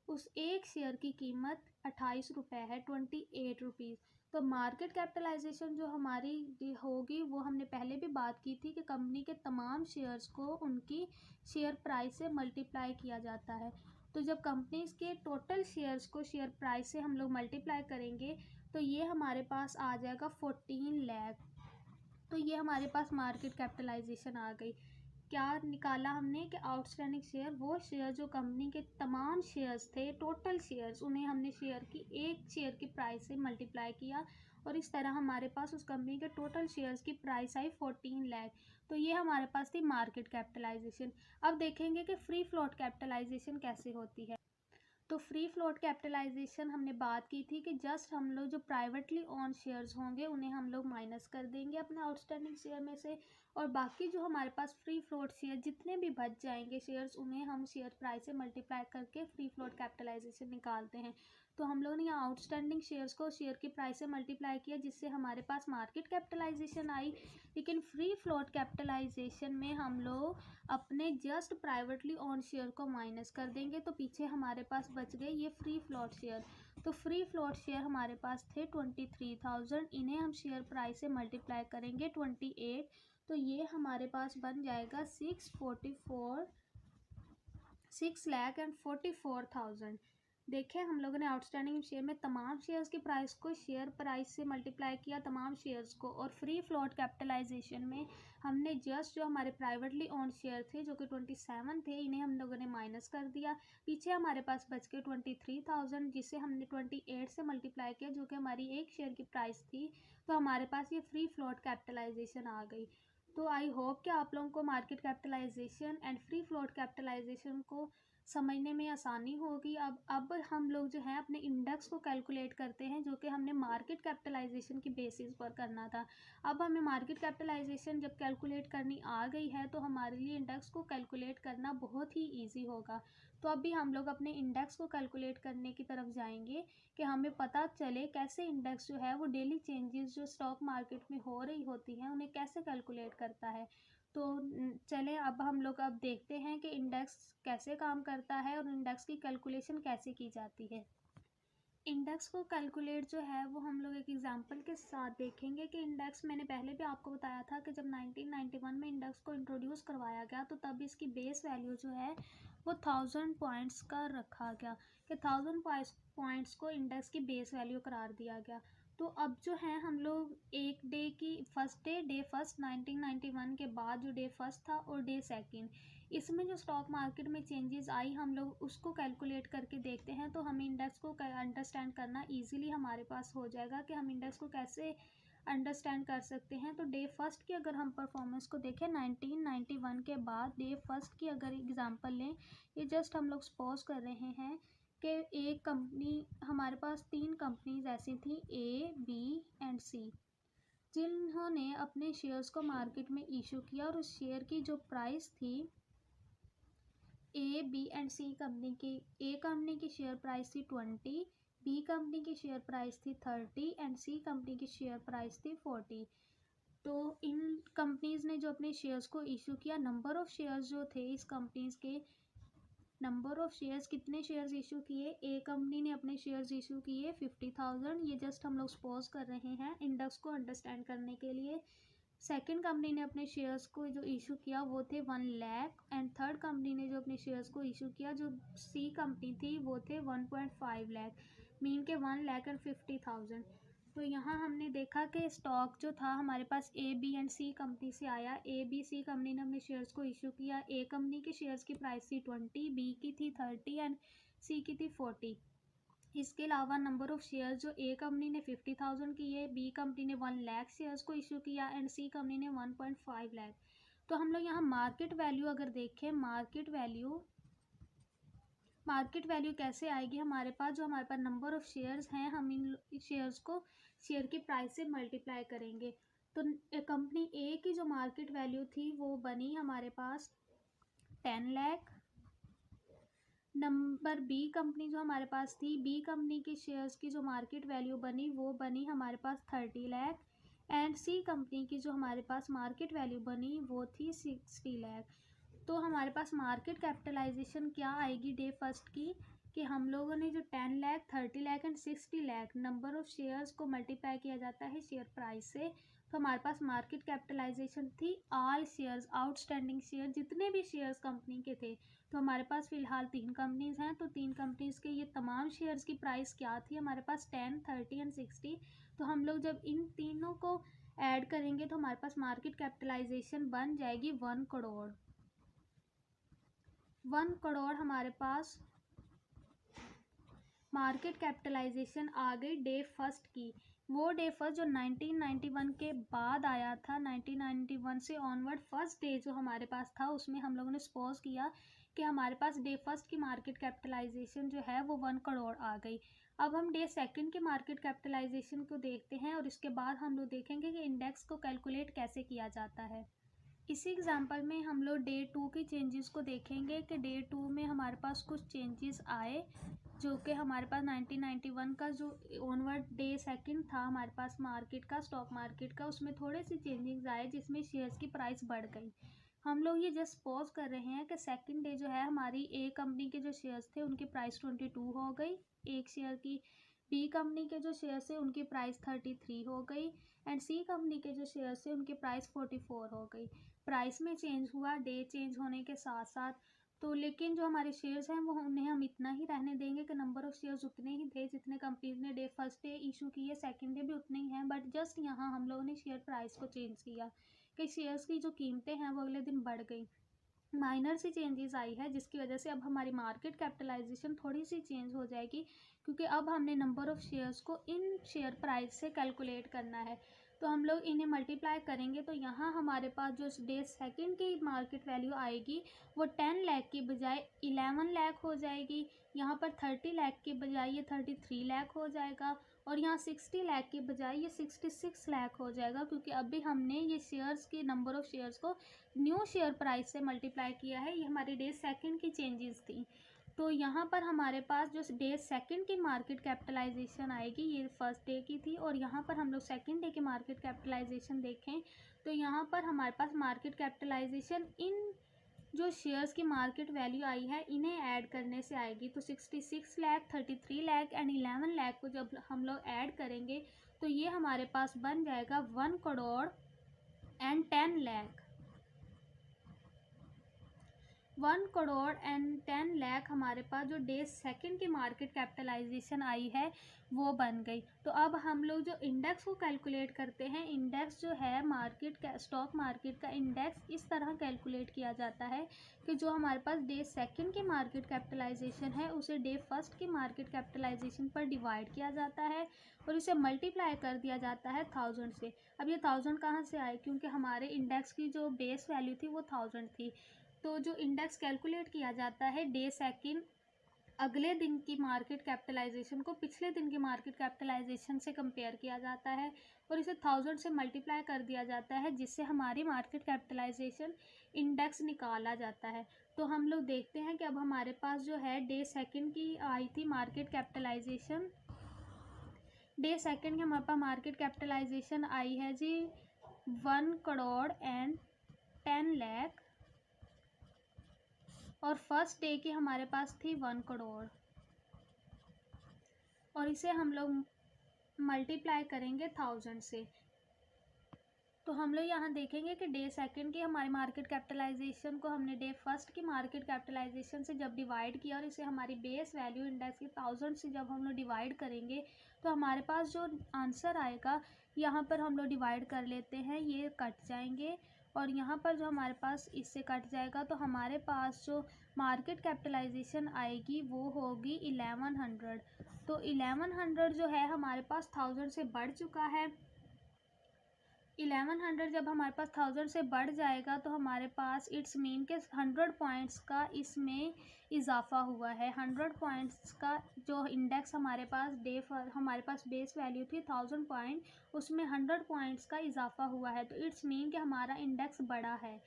Speaker 1: उस एक शेयर की कीमत 28 रुपये है, 28 रुपीज़। तो मार्केट कैपिटलाइजेशन जो हमारी होगी वो हमने पहले भी बात की थी कि कंपनी के तमाम शेयर्स को उनकी शेयर प्राइस से मल्टीप्लाई किया जाता है। तो जब कंपनीज के टोटल शेयर्स को शेयर प्राइस से हम लोग मल्टीप्लाई करेंगे तो ये हमारे पास आ जाएगा 14 लाख। तो ये हमारे पास मार्केट कैपिटलाइजेशन आ गई। क्या निकाला हमने कि आउटस्टैंडिंग शेयर, वो शेयर जो कंपनी के तमाम शेयर्स थे, टोटल शेयर्स, उन्हें हमने शेयर की एक शेयर की प्राइस से मल्टीप्लाई किया, और इस तरह हमारे पास उस कंपनी के टोटल शेयर्स की प्राइस आई 14 लाख। तो ये हमारे पास थी मार्केट कैपिटलाइजेशन। अब देखेंगे कि फ्री फ्लोट कैपिटलाइजेशन कैसे होती है। तो फ्री फ्लोट कैपिटलाइजेशन हमने बात की थी कि जस्ट हम लोग जो प्राइवेटली ओन शेयर्स होंगे उन्हें हम लोग माइनस कर देंगे अपने आउटस्टैंडिंग शेयर में से, और बाकी जो हमारे पास फ्री फ्लोट शेयर जितने भी बच जाएंगे शेयर्स, उन्हें हम शेयर प्राइस से मल्टीप्लाई करके फ्री फ्लोट कैपिटलाइजेशन निकालते हैं। तो हम लोगों ने यहाँ आउटस्टैंडिंग शेयर्स को शेयर की प्राइस से मल्टीप्लाई किया, जिससे हमारे पास मार्केट कैपिटलाइजेशन आई। लेकिन फ्री फ्लोट कैपिटलाइजेशन में हम लोग अपने जस्ट प्राइवेटली ओन शेयर को माइनस कर देंगे, तो पीछे हमारे पास बच गए ये फ्री फ्लोट शेयर। तो फ्री फ्लोट शेयर हमारे पास थे 23,000, इन्हें हम शेयर प्राइस से मल्टीप्लाई करेंगे 28, तो ये हमारे पास बन जाएगा 6,44,000। देखें हम लोगों ने आउटस्टैंडिंग शेयर में तमाम शेयर्स की प्राइस को शेयर प्राइस से मल्टीप्लाई किया, तमाम शेयर्स को, और फ्री फ्लोट कैपिटलाइजेशन में हमने जस्ट जो हमारे प्राइवेटली ओन्ड शेयर थे जो कि 27 थे, इन्हें हम लोगों ने माइनस कर दिया। पीछे हमारे पास बच गए 23,000, जिसे हमने 28 से मल्टीप्लाई किया जो कि हमारी एक शेयर की प्राइस थी। तो हमारे पास ये फ्री फ्लोट कैपिटलाइजेशन आ गई। तो आई होप कि आप लोगों को market capitalisation and free float capitalisation को समझने में आसानी होगी। अब हम लोग जो है अपने इंडेक्स को कैलकुलेट करते हैं, जो कि हमने मार्केट कैपिटलाइजेशन की बेसिस पर करना था। अब हमें मार्केट कैपिटलाइजेशन जब कैलकुलेट करनी आ गई है तो हमारे लिए इंडेक्स को कैलकुलेट करना बहुत ही ईजी होगा। तो अभी हम लोग अपने इंडेक्स को कैलकुलेट करने की तरफ जाएंगे कि हमें पता चले कैसे इंडेक्स जो है वो डेली चेंजेस जो स्टॉक मार्केट में हो रही होती हैं उन्हें कैसे कैलकुलेट करता है। तो चलें अब हम लोग अब देखते हैं कि इंडेक्स कैसे काम करता है और इंडेक्स की कैलकुलेशन कैसे की जाती है। इंडेक्स को कैलकुलेट जो है वो हम लोग एक एग्जांपल के साथ देखेंगे कि इंडेक्स, मैंने पहले भी आपको बताया था कि जब 1991 में इंडेक्स को इंट्रोड्यूस करवाया गया तो तब इसकी बेस वैल्यू जो है वो 1000 पॉइंट्स का रखा गया, कि 1000 पॉइंट्स को इंडेक्स की बेस वैल्यू करार दिया गया। तो अब जो है हम लोग एक डे की डे फर्स्ट 1991 के बाद जो डे फर्स्ट था और डे सेकंड, इसमें जो स्टॉक मार्केट में चेंजेस आई हम लोग उसको कैलकुलेट करके देखते हैं, तो हमें इंडेक्स को अंडरस्टैंड करना इजीली हमारे पास हो जाएगा कि हम इंडेक्स को कैसे अंडरस्टैंड कर सकते हैं। तो डे फर्स्ट की अगर हम परफॉर्मेंस को देखें 1991 के बाद डे फर्स्ट की अगर एग्जांपल लें, ये जस्ट हम लोग सपोज कर रहे हैं कि एक कंपनी, हमारे पास 3 कंपनीज ऐसी थी A, B एंड C, जिन्होंने अपने शेयर्स को मार्केट में इशू किया और उस शेयर की जो प्राइस थी A, B and C company की, A कंपनी की शेयर प्राइस थी 20, B कंपनी की शेयर प्राइस थी 30 एंड C कंपनी की शेयर प्राइस थी 40। तो इन कंपनीज ने जो अपने शेयर्स को इशू किया, नंबर ऑफ शेयर्स जो थे इस कंपनीज के, नंबर ऑफ शेयर्स, कितने शेयर्स इशू किए, ए कंपनी ने अपने शेयर्स इशू किए 50,000, ये जस्ट हम लोग सपोज कर रहे हैं इंडेक्स को अंडरस्टैंड करने के लिए। सेकंड कंपनी ने अपने शेयर्स को जो इशू किया वो थे 1 लाख, एंड थर्ड कंपनी ने जो अपने शेयर्स को इशू किया जो सी कंपनी थी वो थे 1.5 लाख, मीन के 1,50,000। तो यहाँ हमने देखा कि स्टॉक जो था हमारे पास A B and C company से आया। ए बी सी कंपनी ने अपने शेयर्स को इशू किया। ए कंपनी के शेयर्स की प्राइस थी 20, बी की थी 30 एंड सी की थी 40। इसके अलावा नंबर ऑफ शेयर्स जो ए कंपनी ने 50,000 किए, बी कंपनी ने 1 लाख शेयर्स को इशू किया एंड सी कंपनी ने 1.5 लाख। तो हम लोग यहाँ मार्केट वैल्यू अगर देखें, मार्केट वैल्यू कैसे आएगी, हमारे पास जो हमारे पास नंबर ऑफ शेयर्स हैं, हम इन शेयर्स को शेयर की प्राइस से मल्टीप्लाई करेंगे। तो कंपनी ए की जो मार्केट वैल्यू थी वो बनी हमारे पास 10 लाख। नंबर बी कंपनी जो हमारे पास थी, बी कंपनी के शेयर्स की जो मार्केट वैल्यू बनी वो बनी हमारे पास 30 लाख, एंड सी कंपनी की जो हमारे पास मार्केट वैल्यू बनी वो थी 60 लाख। तो हमारे पास मार्केट कैपिटलाइजेशन क्या आएगी डे फर्स्ट की, कि हम लोगों ने जो 10 lakh, 30 lakh and 60 lakh number of shares को मल्टीप्लाई किया जाता है शेयर प्राइस से। तो हमारे पास मार्केट कैपिटलाइजेशन थी ऑल शेयर्स, आउटस्टैंडिंग शेयर, जितने भी शेयर्स कंपनी के थे। तो हमारे पास फ़िलहाल 3 कंपनीज़ हैं, तो 3 कंपनीज़ के ये तमाम शेयर्स की प्राइस क्या थी हमारे पास 10, 30 एंड 60। तो हम लोग जब इन तीनों को ऐड करेंगे तो हमारे पास मार्केट कैपिटलाइजेशन बन जाएगी 1 करोड़। 1 करोड़ हमारे पास मार्केट कैपिटलाइजेशन आ गई डे फर्स्ट की। वो डे फर्स्ट जो 1991 के बाद आया था, 1991 से ऑनवर्ड फर्स्ट डे जो हमारे पास था उसमें हम लोगों ने सपोज किया कि हमारे पास डे फर्स्ट की मार्केट कैपिटलाइजेशन जो है वो 1 करोड़ आ गई। अब हम डे सेकंड के मार्केट कैपिटलाइजेशन को देखते हैं और इसके बाद हम लोग देखेंगे कि इंडेक्स को कैलकुलेट कैसे किया जाता है। इसी एग्जांपल में हम लोग डे 2 की चेंजेस को देखेंगे कि डे 2 में हमारे पास कुछ चेंजेस आए, जो कि हमारे पास 1991 का जो ऑनवर्ड डे सेकंड था हमारे पास मार्केट का, स्टॉक मार्केट का, उसमें थोड़े से चेंजेस आए जिसमें शेयर्स की प्राइस बढ़ गई। हम लोग ये जस्ट पॉज कर रहे हैं कि सेकंड डे जो है हमारी ए कंपनी के जो शेयर्स थे उनकी प्राइस 22 हो गई एक शेयर की, बी कंपनी के जो शेयर्स थे उनकी प्राइस 33 हो गई एंड सी कंपनी के जो शेयर्स थे उनकी प्राइस 44 हो गई। प्राइस में चेंज हुआ डे चेंज होने के साथ साथ, तो लेकिन जो हमारे शेयर्स हैं वो उन्हें हम इतना ही रहने देंगे कि नंबर ऑफ़ शेयर्स उतने ही थे जितने कंपनीज ने डे फर्स्ट डे इशू किए, सेकंड डे भी उतने ही हैं, बट जस्ट यहाँ हम लोगों ने शेयर प्राइस को चेंज किया कि शेयर्स की जो कीमतें हैं वो अगले दिन बढ़ गई। माइनर सी चेंजेस आई है जिसकी वजह से अब हमारी मार्केट कैपिटलाइजेशन थोड़ी सी चेंज हो जाएगी, क्योंकि अब हमने नंबर ऑफ़ शेयर्स को इन शेयर प्राइस से कैलकुलेट करना है। तो हम लोग इन्हें मल्टीप्लाई करेंगे तो यहाँ हमारे पास जो डे सेकंड की मार्केट वैल्यू आएगी वो 10 लाख की बजाय 11 लाख हो जाएगी। यहाँ पर 30 लाख के बजाय ये 33 लाख हो जाएगा और यहाँ 60 लाख के बजाय ये 66 लाख हो जाएगा, क्योंकि अभी हमने ये शेयर्स की नंबर ऑफ़ शेयर्स को न्यू शेयर प्राइस से मल्टीप्लाई किया है। ये हमारे डे सेकंड की चेंजेस थी। तो यहाँ पर हमारे पास जो डे सेकंड की मार्केट कैपिटलाइजेशन आएगी ये फर्स्ट डे की थी, और यहाँ पर हम लोग सेकंड डे की मार्केट कैपिटलाइजेशन देखें तो यहाँ पर हमारे पास मार्केट कैपिटलाइजेशन इन जो शेयर्स की मार्केट वैल्यू आई है इन्हें ऐड करने से आएगी। तो 66 लाख, 33 लाख एंड 11 लाख को जब हम लोग ऐड करेंगे तो ये हमारे पास बन जाएगा 1 करोड़ एंड 10 लाख। 1,10,00,000 हमारे पास जो डे सेकंड की मार्केट कैपिटलाइजेशन आई है वो बन गई। तो अब हम लोग जो इंडेक्स को कैलकुलेट करते हैं, इंडेक्स जो है मार्केट का, स्टॉक मार्केट का इंडेक्स इस तरह कैलकुलेट किया जाता है कि जो हमारे पास डे सेकंड की मार्केट कैपिटलाइजेशन है उसे डे फर्स्ट की मार्केट कैपिटलाइजेशन पर डिवाइड किया जाता है और इसे मल्टीप्लाई कर दिया जाता है 1000 से। अब ये 1000 कहाँ से आए, क्योंकि हमारे इंडेक्स की जो बेस वैल्यू थी वो 1000 थी। तो जो इंडेक्स कैलकुलेट किया जाता है डे सेकंड अगले दिन की मार्केट कैपिटलाइजेशन को पिछले दिन की मार्केट कैपिटलाइजेशन से कंपेयर किया जाता है और इसे 1000 से मल्टीप्लाई कर दिया जाता है, जिससे हमारी मार्केट कैपिटलाइजेशन इंडेक्स निकाला जाता है। तो हम लोग देखते हैं कि अब हमारे पास जो है डे सेकंड की आई थी मार्केट कैपिटलाइजेशन, डे सेकंड की हमारे पास मार्केट कैपिटलाइजेशन आई है जी 1,10,00,000 और फर्स्ट डे की हमारे पास थी 1 करोड़ और इसे हम लोग मल्टीप्लाई करेंगे 1000 से। तो हम लोग यहाँ देखेंगे कि डे सेकंड की हमारी मार्केट कैपिटलाइजेशन को हमने डे फर्स्ट की मार्केट कैपिटलाइजेशन से जब डिवाइड किया और इसे हमारी बेस वैल्यू इंडेक्स की 1000 से जब हम लोग डिवाइड करेंगे तो हमारे पास जो आंसर आएगा यहाँ पर हम लोग डिवाइड कर लेते हैं, ये कट जाएंगे और यहाँ पर जो हमारे पास इससे कट जाएगा तो हमारे पास जो मार्केट कैपिटलाइजेशन आएगी वो होगी 1100। तो 1100 जो है हमारे पास 1000 से बढ़ चुका है। 1100 जब हमारे पास 1000 से बढ़ जाएगा तो हमारे पास इट्स मीन के 100 पॉइंट्स का इसमें इजाफा हुआ है। 100 पॉइंट्स का जो इंडेक्स हमारे पास हमारे पास बेस वैल्यू थी 1000 पॉइंट, उसमें 100 पॉइंट्स का इजाफा हुआ है। तो इट्स मीन कि हमारा इंडेक्स बढ़ा है।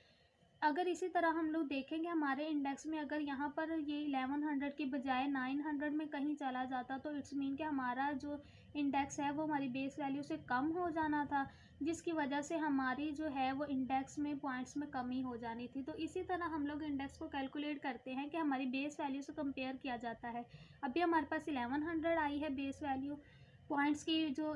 Speaker 1: अगर इसी तरह हम लोग देखेंगे हमारे इंडेक्स में अगर यहाँ पर ये 1100 की बजाय 900 में कहीं चला जाता तो इट्स मीन कि हमारा जो इंडेक्स है वो हमारी बेस वैल्यू से कम हो जाना था, जिसकी वजह से हमारी जो है वो इंडेक्स में पॉइंट्स में कमी हो जानी थी। तो इसी तरह हम लोग इंडेक्स को कैलकुलेट करते हैं कि हमारी बेस वैल्यू से कंपेयर किया जाता है। अभी हमारे पास 1100 आई है बेस वैल्यू, पॉइंट्स की जो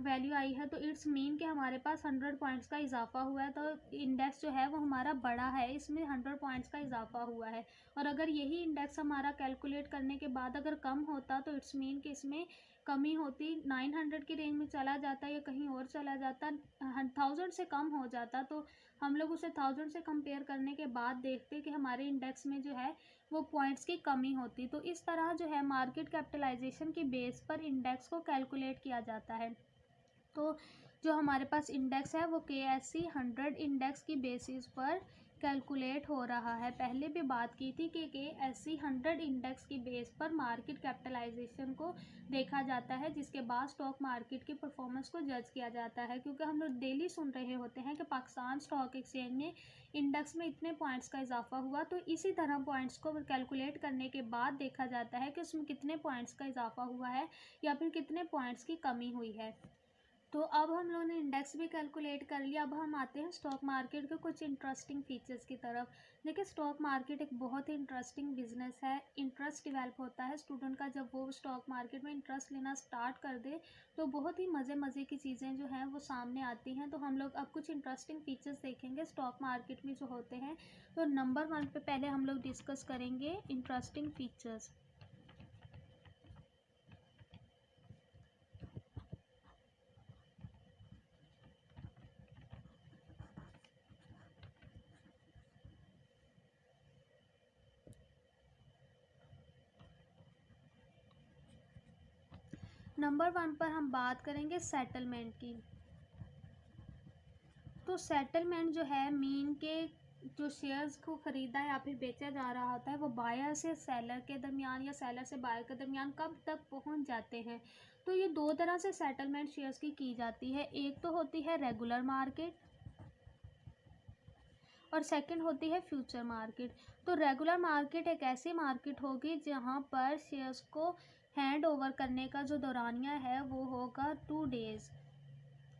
Speaker 1: वैल्यू आई है, तो इट्स मीन कि हमारे पास 100 पॉइंट्स का इजाफा हुआ है। तो इंडेक्स जो है वो हमारा बड़ा है, इसमें 100 पॉइंट्स का इजाफा हुआ है। और अगर यही इंडेक्स हमारा कैलकुलेट करने के बाद अगर कम होता तो इट्स मीन कि इसमें कमी होती, 900 की रेंज में चला जाता या कहीं और चला जाता, 1000 से कम हो जाता। तो हम लोग उसे 1000 से कंपेयर करने के बाद देखते कि हमारे इंडेक्स में जो है वो पॉइंट्स की कमी होती। तो इस तरह जो है मार्केट कैपिटलाइजेशन की बेस पर इंडेक्स को कैलकुलेट किया जाता है। तो जो हमारे पास इंडेक्स है वो KSE 100 इंडेक्स की बेसिस पर कैलकुलेट हो रहा है। पहले भी बात की थी कि KSE 100 इंडेक्स की बेस पर मार्केट कैपिटलाइजेशन को देखा जाता है, जिसके बाद स्टॉक मार्केट की परफॉर्मेंस को जज किया जाता है। क्योंकि हम लोग डेली सुन रहे होते हैं कि पाकिस्तान स्टॉक एक्सचेंज ने इंडेक्स में इतने पॉइंट्स का इजाफा हुआ, तो इसी तरह पॉइंट्स को कैलकुलेट करने के बाद देखा जाता है कि उसमें कितने पॉइंट्स का इजाफा हुआ है या फिर कितने पॉइंट्स की कमी हुई है। तो अब हम लोगों ने इंडेक्स भी कैलकुलेट कर लिया। अब हम आते हैं स्टॉक मार्केट के कुछ इंटरेस्टिंग फीचर्स की तरफ। देखिए, स्टॉक मार्केट एक बहुत ही इंटरेस्टिंग बिजनेस है। इंटरेस्ट डेवलप होता है स्टूडेंट का, जब वो स्टॉक मार्केट में इंटरेस्ट लेना स्टार्ट कर दे तो बहुत ही मज़े की चीज़ें जो हैं वो सामने आती हैं। तो हम लोग अब कुछ इंटरेस्टिंग फीचर्स देखेंगे स्टॉक मार्केट में जो होते हैं। तो नंबर 1 पे पहले हम लोग डिस्कस करेंगे इंटरेस्टिंग फीचर्स। नंबर 1 पर हम बात करेंगे सेटलमेंट की। तो सेटलमेंट जो है मीन के जो शेयर्स को ख़रीदा या फिर बेचा जा रहा होता है वो बायर से सेलर के दरमियान या सेलर से बायर के दरमियान कब तक पहुंच जाते हैं। तो ये दो तरह से सेटलमेंट शेयर्स की जाती है। एक तो होती है रेगुलर मार्केट और सेकंड होती है फ्यूचर मार्केट। तो रेगुलर मार्केट एक ऐसी मार्केट होगी जहां पर शेयर्स को हैंड ओवर करने का जो दौरानिया है वो होगा 2 डेज़,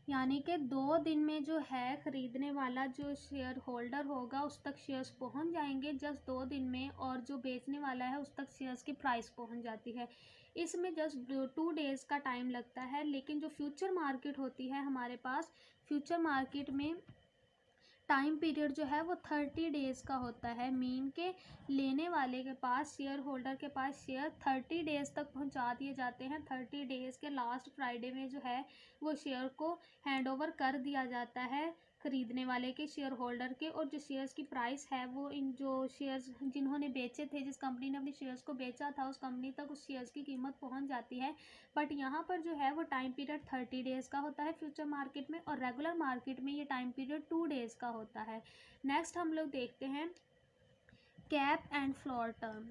Speaker 1: यानी कि 2 दिन में जो है ख़रीदने वाला जो शेयर होल्डर होगा उस तक शेयर्स पहुंच जाएंगे जस्ट 2 दिन में, और जो बेचने वाला है उस तक शेयर्स की प्राइस पहुंच जाती है। इसमें जस्ट 2 डेज़ का टाइम लगता है। लेकिन जो फ्यूचर मार्केट होती है हमारे पास, फ्यूचर मार्केट में टाइम पीरियड जो है वो 30 डेज़ का होता है। मीन के लेने वाले के पास, शेयर होल्डर के पास शेयर 30 डेज़ तक पहुंचा दिए जाते हैं। 30 डेज़ के लास्ट फ्राइडे में जो है वो शेयर को हैंड ओवर कर दिया जाता है खरीदने वाले के, शेयर होल्डर के। और जो शेयर्स की प्राइस है वो इन जो शेयर्स जिन्होंने बेचे थे, जिस कंपनी ने अपने शेयर्स को बेचा था, उस कंपनी तक उस शेयर्स की कीमत पहुंच जाती है। बट यहाँ पर जो है वो टाइम पीरियड 30 डेज़ का होता है फ्यूचर मार्केट में, और रेगुलर मार्केट में ये टाइम पीरियड 2 डेज़ का होता है। नेक्स्ट हम लोग देखते हैं cap and floor term.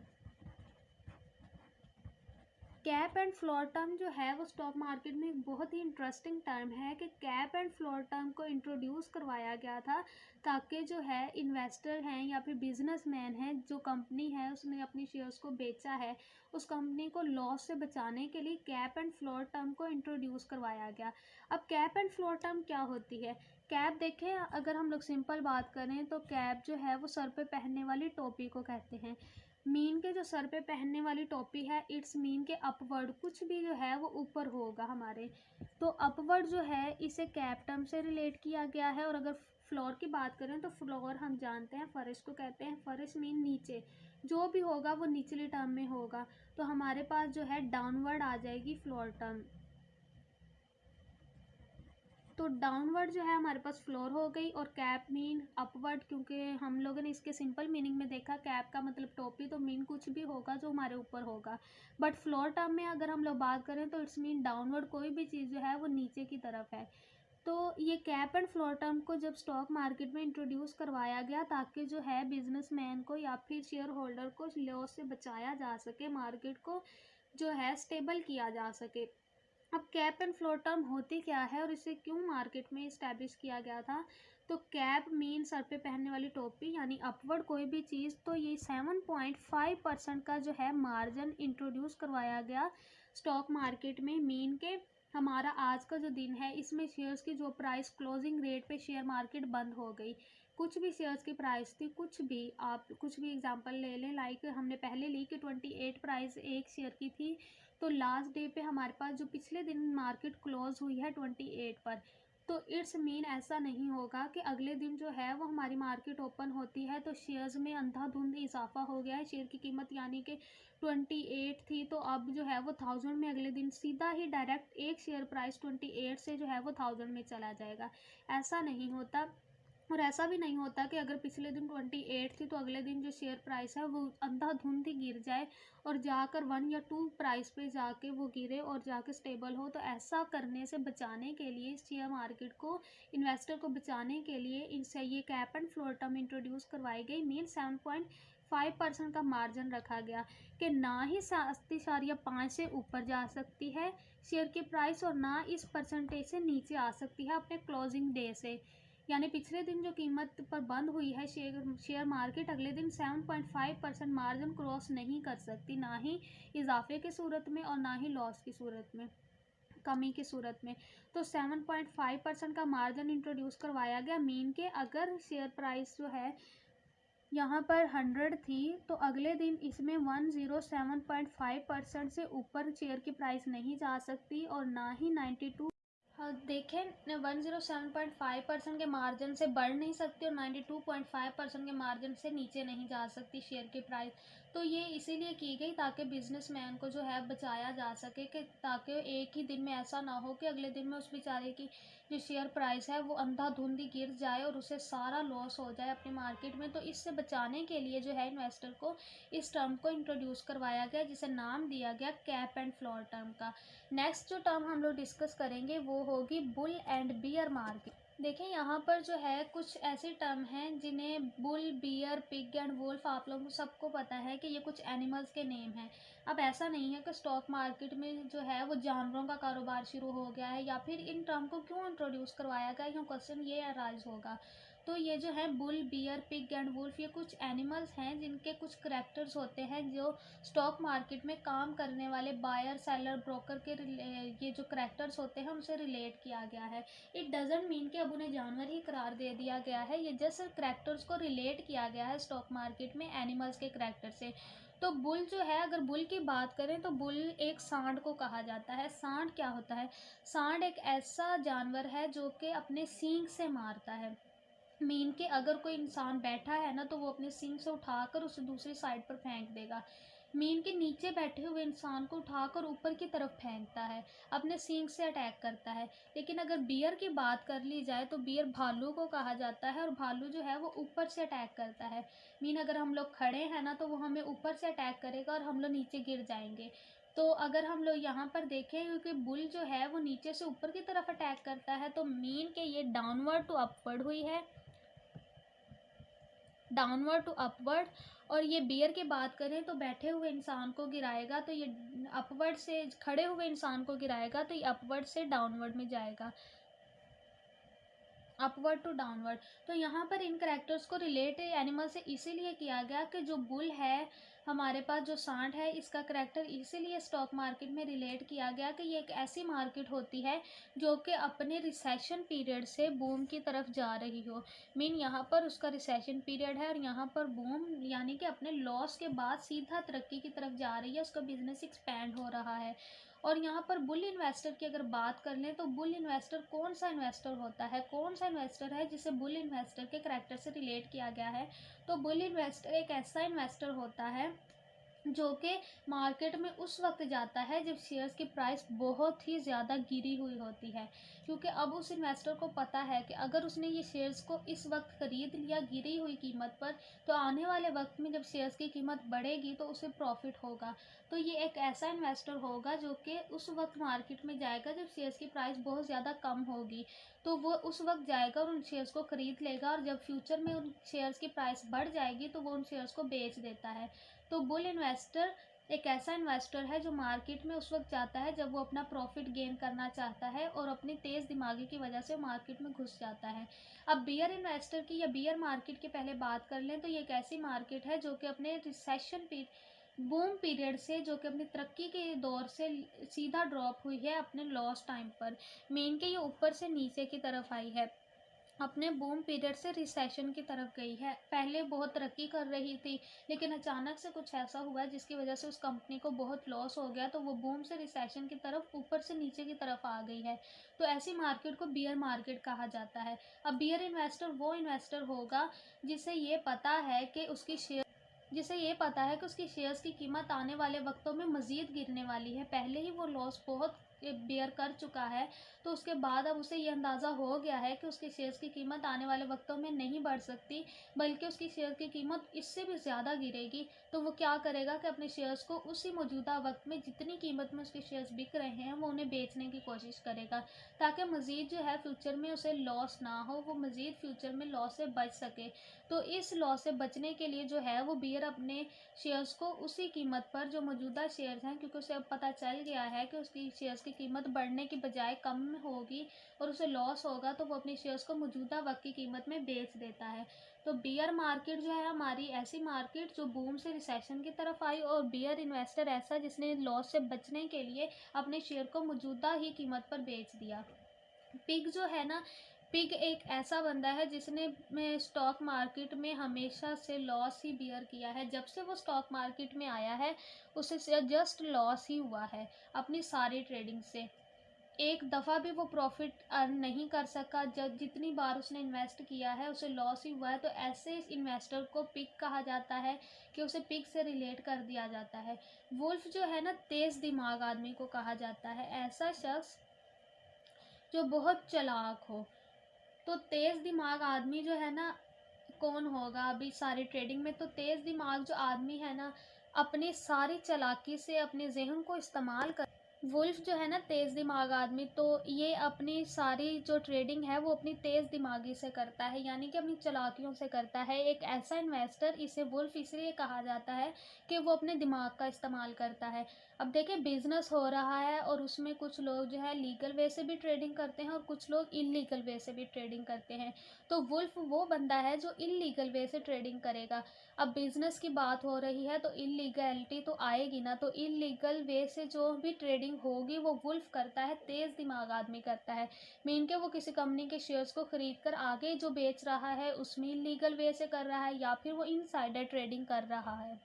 Speaker 1: Cap and floor term जो है वो स्टॉक मार्केट में एक बहुत ही इंटरेस्टिंग टर्म है कि कैप एंड फ्लोर टर्म को इंट्रोड्यूस करवाया गया था ताकि जो है इन्वेस्टर हैं या फिर बिजनेसमैन हैं, जो कंपनी है उसने अपनी शेयर्स को बेचा है, उस कंपनी को लॉस से बचाने के लिए कैप एंड फ्लोर टर्म को इंट्रोड्यूस करवाया गया। अब कैप एंड फ्लोर टर्म क्या होती है? कैप देखें, अगर हम लोग सिंपल बात करें तो कैप जो है वो सर पे पहनने वाली टोपी को कहते हैं। मीन के जो सर पे पहनने वाली टोपी है, इट्स मीन के अपवर्ड, कुछ भी जो है वो ऊपर होगा हमारे, तो अपवर्ड जो है इसे कैप टर्म से रिलेट किया गया है। और अगर फ्लोर की बात करें तो फ्लोर हम जानते हैं फर्श को कहते हैं। फर्श मीन नीचे, जो भी होगा वो निचली टर्म में होगा, तो हमारे पास जो है डाउनवर्ड आ जाएगी फ्लोर टर्म। तो डाउनवर्ड जो है हमारे पास फ्लोर हो गई, और कैप मीन अपवर्ड, क्योंकि हम लोगों ने इसके सिंपल मीनिंग में देखा कैप का मतलब टोपी, तो मीन कुछ भी होगा जो हमारे ऊपर होगा। बट फ्लोर टर्म में अगर हम लोग बात करें तो इट्स मीन डाउनवर्ड, कोई भी चीज़ जो है वो नीचे की तरफ है। तो ये कैप एंड फ्लोर टर्म को जब स्टॉक मार्केट में इंट्रोड्यूस करवाया गया ताकि जो है बिजनेसमैन को या फिर शेयर होल्डर को लॉस से बचाया जा सके, मार्केट को जो है स्टेबल किया जा सके। अब कैप एंड फ्लोर टर्म होती क्या है और इसे क्यों मार्केट में इस्टेब्लिश किया गया था? तो कैप मीन सर पे पहनने वाली टोपी, यानी अपवर्ड कोई भी चीज़, तो ये 7.5% का जो है मार्जिन इंट्रोड्यूस करवाया गया स्टॉक मार्केट में। मीन के हमारा आज का जो दिन है इसमें शेयर्स की जो प्राइस क्लोजिंग रेट पे शेयर मार्केट बंद हो गई, कुछ भी शेयर्स की प्राइस थी, कुछ भी, आप कुछ भी एग्जांपल ले लें, लाइक हमने पहले ली कि 28 प्राइस एक शेयर की थी, तो लास्ट डे पे हमारे पास जो पिछले दिन मार्केट क्लोज हुई है 28 पर, तो इट्स मीन ऐसा नहीं होगा कि अगले दिन जो है वो हमारी मार्केट ओपन होती है तो शेयर्स में अंधाधुंध इजाफा हो गया है, शेयर की कीमत यानी कि 28 थी तो अब जो है वो 1000 में, अगले दिन सीधा ही डायरेक्ट एक शेयर प्राइस 28 से जो है वो 1000 में चला जाएगा। ऐसा नहीं होता। और ऐसा भी नहीं होता कि अगर पिछले दिन 28 थी तो अगले दिन जो शेयर प्राइस है वो अंधाधुंध ही गिर जाए और जाकर 1 या 2 प्राइस पे जाके वो गिरे और जाके स्टेबल हो। तो ऐसा करने से बचाने के लिए, शेयर मार्केट को, इन्वेस्टर को बचाने के लिए इनसे ये cap and floor term introduce करवाई गई। मीन 7.5% का मार्जिन रखा गया कि ना ही 7.5 से ऊपर जा सकती है शेयर की प्राइस और ना इस परसेंटेज से नीचे आ सकती है अपने क्लोजिंग डे से। यानी पिछले दिन जो कीमत पर बंद हुई है शेयर मार्केट, अगले दिन 7.5% मार्जिन क्रॉस नहीं कर सकती, ना ही इजाफे की सूरत में और ना ही लॉस की सूरत में, कमी की सूरत में। तो 7.5% का मार्जिन इंट्रोड्यूस करवाया गया। मीन के अगर शेयर प्राइस जो है यहाँ पर 100 थी तो अगले दिन इसमें 107.5% से ऊपर शेयर की प्राइस नहीं जा सकती और ना ही 92, हाँ देखें, 107.5% के मार्जिन से बढ़ नहीं सकती और 92.5% के मार्जिन से नीचे नहीं जा सकती शेयर की प्राइस। तो ये इसीलिए की गई ताकि बिजनेसमैन को जो है बचाया जा सके, कि ताकि एक ही दिन में ऐसा ना हो कि अगले दिन में उस बेचारे की जो शेयर प्राइस है वो अंधाधुंध ही गिर जाए और उसे सारा लॉस हो जाए अपने मार्केट में। तो इससे बचाने के लिए जो है इन्वेस्टर को इस टर्म को इंट्रोड्यूस करवाया गया, जिसे नाम दिया गया कैप एंड फ्लोर टर्म का। नेक्स्ट जो टर्म हम लोग डिस्कस करेंगे वो होगी बुल एंड बियर मार्केट। देखिए यहाँ पर जो है कुछ ऐसे टर्म हैं जिन्हें bull, bear, pig and wolf, आप लोगों को सबको पता है कि ये कुछ एनिमल्स के नेम हैं। अब ऐसा नहीं है कि स्टॉक मार्केट में जो है वो जानवरों का कारोबार शुरू हो गया है या फिर इन टर्म को क्यों इंट्रोड्यूस करवाया गया, यहाँ क्वेश्चन ये अराइज होगा। तो ये जो है bull, bear, pig and wolf, ये कुछ एनिमल्स हैं जिनके कुछ करेक्टर्स होते हैं जो स्टॉक मार्केट में काम करने वाले बायर, सेलर, ब्रोकर के ये जो करेक्टर्स होते हैं उनसे रिलेट किया गया है। इट डजेंट मीन कि अब उन्हें जानवर ही करार दे दिया गया है, ये जस्ट करेक्टर्स को रिलेट किया गया है स्टॉक मार्केट में एनिमल्स के करेक्टर से। तो बुल जो है, अगर बुल की बात करें तो बुल एक सांड को कहा जाता है। सांड क्या होता है? सांड एक ऐसा जानवर है जो कि अपने सींग से मारता है। मीन के अगर कोई इंसान बैठा है ना तो वो अपने सींग से उठाकर उसे दूसरी साइड पर फेंक देगा। मीन के नीचे बैठे हुए इंसान को उठाकर ऊपर की तरफ फेंकता है, अपने सींग से अटैक करता है। लेकिन अगर बियर की बात कर ली जाए तो बियर भालू को कहा जाता है, और भालू जो है वो ऊपर से अटैक करता है। मीन अगर हम लोग खड़े हैं ना तो वो हमें ऊपर से अटैक करेगा और हम लोग नीचे गिर जाएंगे। तो अगर हम लोग यहाँ पर देखें, क्योंकि बुल जो है वो नीचे से ऊपर की तरफ अटैक करता है, तो मीन के ये डाउनवर्ड टू अपवर्ड हुई है, डाउनवर्ड टू अपवर्ड। और ये बियर की बात करें तो बैठे हुए इंसान को गिराएगा, तो ये अपवर्ड से, खड़े हुए इंसान को गिराएगा तो ये अपवर्ड से डाउनवर्ड में जाएगा, अपवर्ड टू डाउनवर्ड। तो यहाँ पर इन करेक्टर्स को रिलेट एनिमल से इसीलिए किया गया कि जो बुल है हमारे पास, जो सांड है, इसका करेक्टर इसीलिए स्टॉक मार्केट में रिलेट किया गया कि ये एक ऐसी मार्केट होती है जो कि अपने रिसेशन पीरियड से बूम की तरफ जा रही हो। मीन यहाँ पर उसका रिसेशन पीरियड है और यहाँ पर बूम यानी कि अपने लॉस के बाद सीधा तरक्की की तरफ जा रही है, उसका बिजनेस एक्सपैंड हो रहा है। और यहाँ पर बुल इन्वेस्टर की अगर बात कर लें तो बुल इन्वेस्टर कौन सा इन्वेस्टर होता है, कौन सा इन्वेस्टर है जिसे बुल इन्वेस्टर के करैक्टर से रिलेट किया गया है। तो बुल इन्वेस्टर एक ऐसा इन्वेस्टर होता है जो कि मार्केट में उस वक्त जाता है जब शेयर्स की प्राइस बहुत ही ज़्यादा गिरी हुई होती है, क्योंकि अब उस इन्वेस्टर को पता है कि अगर उसने ये शेयर्स को इस वक्त ख़रीद लिया गिरी हुई कीमत पर, तो आने वाले वक्त में जब शेयर्स की कीमत बढ़ेगी तो उसे प्रॉफिट होगा। तो ये एक ऐसा इन्वेस्टर होगा जो कि उस वक्त मार्केट में जाएगा जब शेयर्स की प्राइस बहुत ज़्यादा कम होगी, तो वो उस वक्त जाएगा और उन शेयर्स को ख़रीद लेगा, और जब फ्यूचर में उन शेयर्स की प्राइस बढ़ जाएगी तो वो उन शेयर्स को बेच देता है। तो बुल इन्वेस्टर एक ऐसा इन्वेस्टर है जो मार्केट में उस वक्त जाता है जब वो अपना प्रॉफिट गेन करना चाहता है, और अपनी तेज़ दिमागी की वजह से मार्केट में घुस जाता है। अब बियर इन्वेस्टर की या बियर मार्केट की पहले बात कर लें तो ये एक ऐसी मार्केट है जो कि अपने रिसेशन बूम पीरियड से, जो कि अपनी तरक्की के दौर से सीधा ड्रॉप हुई है अपने लॉस टाइम पर। मेन के ये ऊपर से नीचे की तरफ आई है, अपने बूम पीरियड से रिसेशन की तरफ गई है। पहले बहुत तरक्की कर रही थी, लेकिन अचानक से कुछ ऐसा हुआ जिसकी वजह से उस कंपनी को बहुत लॉस हो गया, तो वो बूम से रिसेशन की तरफ ऊपर से नीचे की तरफ आ गई है। तो ऐसी मार्केट को बियर मार्केट कहा जाता है। अब बियर इन्वेस्टर वो इन्वेस्टर होगा जिसे ये पता है कि उसकी शेयर्स की कीमत आने वाले वक्तों में मज़ीद गिरने वाली है। पहले ही वो लॉस बहुत बेयर कर चुका है, तो उसके बाद अब उसे ये अंदाज़ा हो गया है कि उसके शेयर्स की कीमत आने वाले वक्तों में नहीं बढ़ सकती, बल्कि उसकी शेयर की कीमत इससे भी ज़्यादा गिरेगी। तो वो क्या करेगा कि अपने शेयर्स को उसी मौजूदा वक्त में जितनी कीमत में उसके शेयर्स बिक रहे हैं वो उन्हें बेचने की कोशिश करेगा, ताकि मज़ीद जो है फ्यूचर में उसे लॉस ना हो, वो मज़ीद फ्यूचर में लॉस से बच सके। तो इस लॉस से बचने के लिए जो है वो बियर अपने शेयर्स को उसी कीमत पर, जो मौजूदा शेयर्स हैं, क्योंकि उसे अब पता चल गया है कि उसकी शेयर्स की कीमत बढ़ने की बजाय कम होगी और उसे लॉस होगा, तो वो अपने शेयर्स को मौजूदा वक्त की कीमत में बेच देता है। तो बियर मार्केट जो है हमारी ऐसी मार्केट जो बूम से रिसेशन की तरफ आई, और बियर इन्वेस्टर ऐसा जिसने लॉस से बचने के लिए अपने शेयर को मौजूदा ही कीमत पर बेच दिया। पिग जो है ना, पिग एक ऐसा बंदा है जिसने में स्टॉक मार्केट में हमेशा से लॉस ही बियर किया है। जब से वो स्टॉक मार्केट में आया है उसे जस्ट लॉस ही हुआ है अपनी सारी ट्रेडिंग से। एक दफ़ा भी वो प्रॉफिट अर्न नहीं कर सका, जब जितनी बार उसने इन्वेस्ट किया है उसे लॉस ही हुआ है। तो ऐसे इन्वेस्टर को पिग कहा जाता है, कि उसे पिग से रिलेट कर दिया जाता है। वुल्फ जो है ना, तेज़ दिमाग आदमी को कहा जाता है, ऐसा शख्स जो बहुत चालाक हो। तो तेज़ दिमाग आदमी जो है ना, कौन होगा अभी सारी ट्रेडिंग में, तो तेज़ दिमाग जो आदमी है ना, अपनी सारी चालाकी से अपने जहन को इस्तेमाल कर, वुल्फ जो है ना तेज़ दिमाग आदमी, तो ये अपनी सारी जो ट्रेडिंग है वो अपनी तेज़ दिमागी से करता है, यानी कि अपनी चालाकियों से करता है। एक ऐसा इन्वेस्टर, इसे वुल्फ इसलिए कहा जाता है कि वो अपने दिमाग का इस्तेमाल करता है। अब देखिए, बिज़नेस हो रहा है और उसमें कुछ लोग जो है लीगल वे से भी ट्रेडिंग करते हैं और कुछ लोग इलीगल वे से भी ट्रेडिंग करते हैं। तो वुल्फ वो बंदा है जो इलीगल वे से ट्रेडिंग करेगा। अब बिज़नेस की बात हो रही है तो इलीगैलिटी तो आएगी ना, तो इलीगल वे से जो भी ट्रेडिंग होगी वो वुल्फ करता है, तेज़ दिमाग आदमी करता है। मीन के वो किसी कंपनी के शेयर्स को ख़रीद कर आगे जो बेच रहा है उसमें इलीगल वे से कर रहा है, या फिर वो इनसाइडर ट्रेडिंग कर रहा है।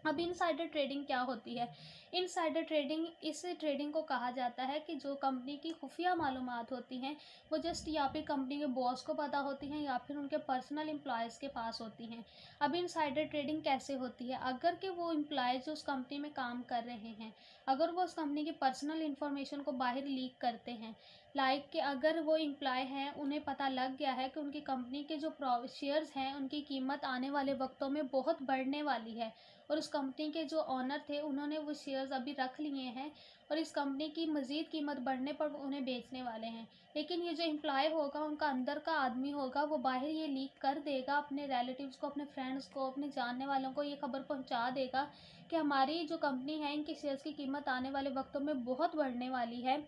Speaker 1: अब इनसाइडर ट्रेडिंग क्या होती है? इनसाइडर ट्रेडिंग, इस ट्रेडिंग को कहा जाता है कि जो कंपनी की खुफिया मालूमात होती हैं वो जस्ट या फिर कंपनी के बॉस को पता होती हैं या फिर उनके पर्सनल एम्प्लॉयज़ के पास होती हैं। अब इनसाइडर ट्रेडिंग कैसे होती है? अगर कि वो एम्प्लॉयज़ जो उस कंपनी में काम कर रहे हैं, अगर वो उस कंपनी की पर्सनल इन्फॉर्मेशन को बाहर लीक करते हैं, लाइक कि अगर वो एम्प्लॉय हैं, उन्हें पता लग गया है कि उनकी कंपनी के जो शेयर्स हैं उनकी कीमत आने वाले वक्तों में बहुत बढ़ने वाली है, और उस कंपनी के जो ऑनर थे उन्होंने वो शेयर्स अभी रख लिए हैं और इस कंपनी की मज़ीद कीमत बढ़ने पर उन्हें बेचने वाले हैं, लेकिन ये जो एम्प्लॉय होगा, उनका अंदर का आदमी होगा, वो बाहर ये लीक कर देगा अपने रिलेटिव्स को, अपने फ्रेंड्स को, अपने जानने वालों को ये खबर पहुंचा देगा कि हमारी जो कंपनी है इनकी शेयर्स की कीमत आने वाले वक्तों में बहुत बढ़ने वाली है,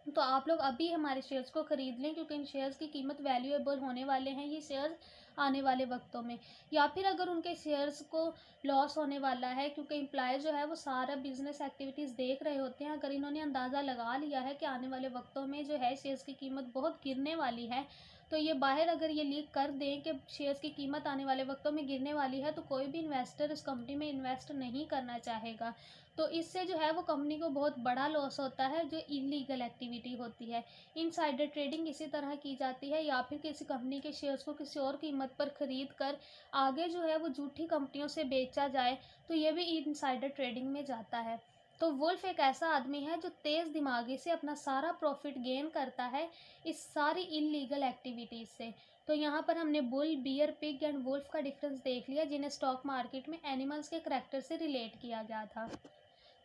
Speaker 1: तो आप लोग अभी हमारे शेयर्स को ख़रीद लें क्योंकि इन शेयर्स की कीमत वैल्यूएबल होने वाले हैं ये शेयर्स आने वाले वक्तों में। या फिर अगर उनके शेयर्स को लॉस होने वाला है क्योंकि एम्प्लॉय जो है वो सारा बिजनेस एक्टिविटीज़ देख रहे होते हैं, अगर इन्होंने अंदाज़ा लगा लिया है कि आने वाले वक्तों में जो है शेयर्स की कीमत बहुत गिरने वाली है, तो ये बाहर अगर ये लीक कर दें कि शेयर्स की कीमत आने वाले वक्तों में गिरने वाली है, तो कोई भी इन्वेस्टर इस कंपनी में इन्वेस्ट नहीं करना चाहेगा। तो इससे जो है वो कंपनी को बहुत बड़ा लॉस होता है, जो इलीगल एक्टिविटी होती है। इनसाइडर ट्रेडिंग इसी तरह की जाती है, या फिर किसी कंपनी के शेयर्स को किसी और कीमत पर ख़रीद कर आगे जो है वो झूठी कंपनियों से बेचा जाए, तो ये भी इनसाइडर ट्रेडिंग में जाता है। तो वुल्फ एक ऐसा आदमी है जो तेज़ दिमागी से अपना सारा प्रॉफिट गेन करता है इस सारी इलीगल एक्टिविटीज़ से। तो यहाँ पर हमने bull, bear, pig and wolf का डिफरेंस देख लिया, जिन्हें स्टॉक मार्केट में एनिमल्स के करैक्टर से रिलेट किया गया था।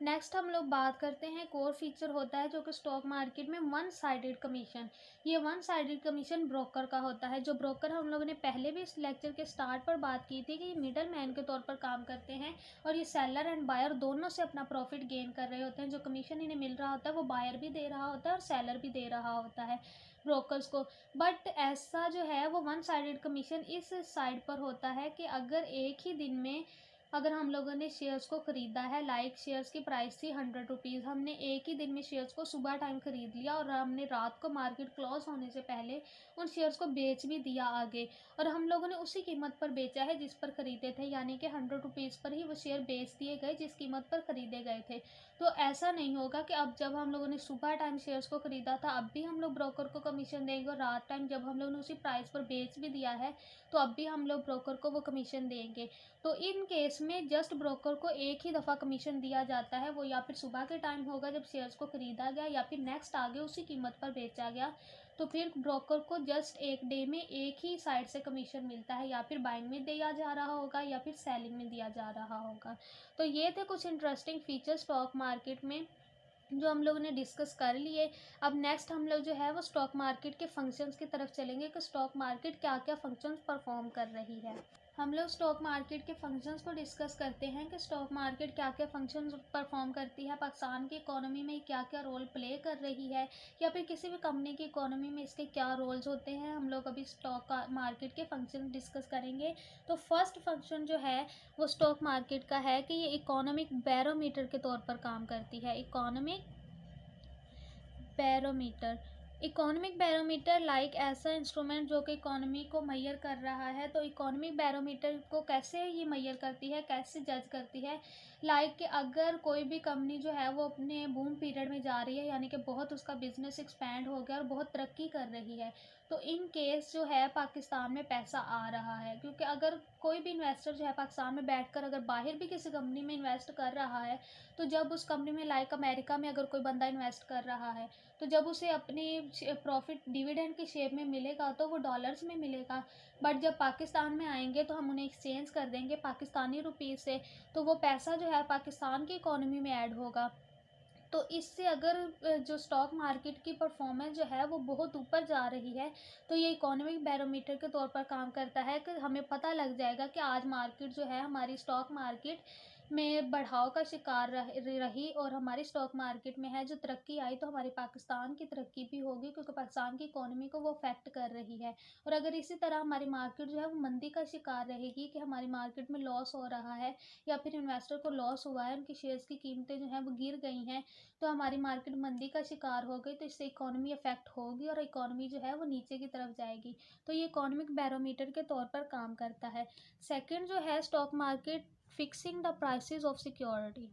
Speaker 1: नेक्स्ट हम लोग बात करते हैं, एक और फीचर होता है जो कि स्टॉक मार्केट में वन साइडेड कमीशन। ये वन साइडेड कमीशन ब्रोकर का होता है। जो ब्रोकर हम लोगों ने पहले भी इस लेक्चर के स्टार्ट पर बात की थी कि ये मिडल मैन के तौर पर काम करते हैं और ये सेलर एंड बायर दोनों से अपना प्रॉफिट गेन कर रहे होते हैं। जो कमीशन इन्हें मिल रहा होता है वो बायर भी दे रहा होता है और सेलर भी दे रहा होता है ब्रोकर्स को। बट ऐसा जो है वो वन साइडेड कमीशन इस साइड पर होता है कि अगर एक ही दिन में अगर हम लोगों ने शेयर्स को ख़रीदा है, लाइक शेयर्स की प्राइस थी 100 रुपीज़, हमने एक ही दिन में शेयर्स को सुबह टाइम ख़रीद लिया और हमने रात को मार्केट क्लोज होने से पहले उन शेयर्स को बेच भी दिया आगे, और हम लोगों ने उसी कीमत पर बेचा है जिस पर ख़रीदे थे, यानी कि 100 रुपीज़ पर ही वो शेयर बेच दिए गए जिस कीमत पर ख़रीदे गए थे। तो ऐसा नहीं होगा कि अब जब हम लोगों ने सुबह टाइम शेयर्स को ख़रीदा था अब भी हम लोग ब्रोकर को कमीशन देंगे, और रात टाइम जब हम लोगों ने उसी प्राइस पर बेच भी दिया है तो अब भी हम लोग ब्रोकर को वो कमीशन देंगे। तो इन केस में जस्ट ब्रोकर को एक ही दफ़ा कमीशन दिया जाता है, वो या फिर सुबह के टाइम होगा जब शेयर्स को ख़रीदा गया, या फिर नेक्स्ट आगे उसी कीमत पर बेचा गया, तो फिर ब्रोकर को जस्ट एक डे में एक ही साइड से कमीशन मिलता है, या फिर बाइंग में दिया जा रहा होगा या फिर सेलिंग में दिया जा रहा होगा। तो ये थे कुछ इंटरेस्टिंग फीचर स्टॉक मार्केट में जो हम लोगों ने डिस्कस कर लिए। अब नेक्स्ट हम लोग जो है वो स्टॉक मार्केट के फंक्शंस की तरफ चलेंगे कि स्टॉक मार्केट क्या क्या फंक्शंस परफॉर्म कर रही है। हम लोग स्टॉक मार्केट के फंक्शंस को डिस्कस करते हैं कि स्टॉक मार्केट क्या क्या फंक्शंस परफॉर्म करती है, पाकिस्तान की इकोनॉमी में क्या क्या रोल प्ले कर रही है, या फिर किसी भी कंपनी की इकोनॉमी में इसके क्या रोल्स होते हैं। हम लोग अभी स्टॉक मार्केट के फंक्शन डिस्कस करेंगे। तो फर्स्ट फंक्शन जो है वो स्टॉक मार्केट का है कि ये इकोनॉमिक बैरोमीटर के तौर पर काम करती है। Economic barometer, economic barometer like ऐसा इंस्ट्रूमेंट जो कि इकोनॉमी को मैयर कर रहा है। तो इकोनॉमिक बैरोमीटर को कैसे ये मैयर करती है, कैसे जज करती है, लाइक कि अगर कोई भी कंपनी जो है वो अपने बूम पीरियड में जा रही है, यानी कि बहुत उसका बिजनेस एक्सपैंड हो गया और बहुत तरक्की कर रही है, तो इन केस जो है पाकिस्तान में पैसा आ रहा है, क्योंकि अगर कोई भी इन्वेस्टर जो है पाकिस्तान में बैठकर अगर बाहर भी किसी कंपनी में इन्वेस्ट कर रहा है, तो जब उस कंपनी में लाइक अमेरिका में अगर कोई बंदा इन्वेस्ट कर रहा है, तो जब उसे अपनी प्रॉफिट डिविडेंड की शेप में मिलेगा तो वो डॉलर्स में मिलेगा। बट जब पाकिस्तान में आएंगे तो हम उन्हें एक्सचेंज कर देंगे पाकिस्तानी रुपीज़ से, तो वो पैसा जो है पाकिस्तान की इकोनॉमी में ऐड होगा। तो इससे अगर जो स्टॉक मार्केट की परफॉर्मेंस जो है वो बहुत ऊपर जा रही है, तो ये इकोनॉमिक बैरोमीटर के तौर पर काम करता है कि हमें पता लग जाएगा कि आज मार्केट जो है हमारी स्टॉक मार्केट में बढ़ाव का शिकार रही, और हमारी स्टॉक मार्केट में है जो तरक्की आई तो हमारे पाकिस्तान की तरक्की भी होगी, क्योंकि पाकिस्तान की इकोनॉमी को वो अफेक्ट कर रही है। और अगर इसी तरह हमारी मार्केट जो है वो मंदी का शिकार रहेगी कि हमारी मार्केट में लॉस हो रहा है या फिर इन्वेस्टर को लॉस हुआ है, उनकी शेयर्स की कीमतें जो हैं वो गिर गई हैं, तो हमारी मार्केट मंदी का शिकार हो गई, तो इससे इकोनॉमी अफेक्ट होगी और इकोनॉमी जो है वो नीचे की तरफ जाएगी। तो ये इकोनॉमिक बैरोमीटर के तौर पर काम करता है। सेकंड जो है stock market fixing the prices of security,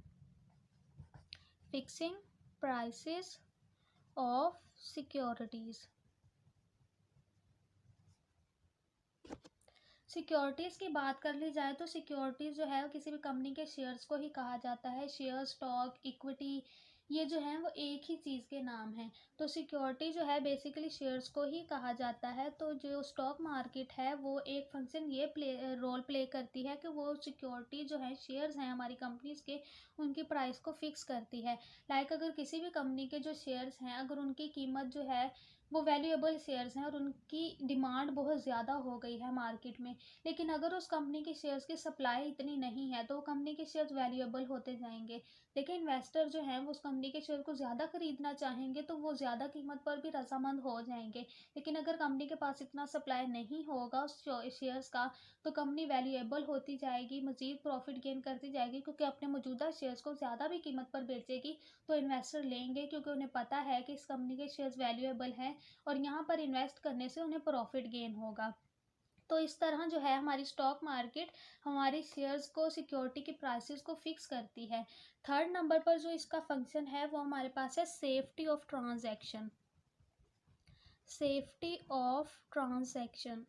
Speaker 1: fixing prices of securities. Securities की बात कर ली जाए तो सिक्योरिटीज़ जो है वो किसी भी कंपनी के शेयर्स को ही कहा जाता है। शेयर, स्टॉक, इक्विटी, ये जो है वो एक ही चीज़ के नाम हैं। तो सिक्योरिटी जो है बेसिकली शेयर्स को ही कहा जाता है। तो जो स्टॉक मार्केट है वो एक फंक्शन ये रोल प्ले करती है कि वो सिक्योरिटी जो है, शेयर्स हैं हमारी कंपनीज़ के, उनकी प्राइस को फिक्स करती है। लाइक अगर किसी भी कंपनी के जो शेयर्स हैं, अगर उनकी कीमत जो है वो वैल्यूएबल शेयर्स हैं और उनकी डिमांड बहुत ज़्यादा हो गई है मार्केट में, लेकिन अगर उस कंपनी के शेयर्स की सप्लाई इतनी नहीं है तो वो कंपनी के शेयर्स वैल्यूएबल होते जाएंगे। लेकिन इन्वेस्टर जो हैं वो उस कंपनी के शेयर को ज़्यादा खरीदना चाहेंगे तो वो ज़्यादा कीमत पर भी रजामंद हो जाएंगे। लेकिन अगर कंपनी के पास इतना सप्लाई नहीं होगा उस शेयर्स का, तो कंपनी वैल्यूएबल होती जाएगी, मज़ीद प्रॉफिट गेन करती जाएगी, क्योंकि अपने मौजूदा शेयर्स को ज़्यादा भी कीमत पर बेचेगी तो इन्वेस्टर लेंगे, क्योंकि उन्हें पता है कि इस कंपनी के शेयर्स वैल्यूएबल हैं और यहाँ पर इन्वेस्ट करने से उन्हें प्रॉफिट गेन होगा। तो इस तरह जो है हमारी स्टॉक मार्केट हमारे शेयर्स को, सिक्योरिटी की प्राइसेस को फिक्स करती है। थर्ड नंबर पर जो इसका फंक्शन है वो हमारे पास है safety of transaction, safety of transaction.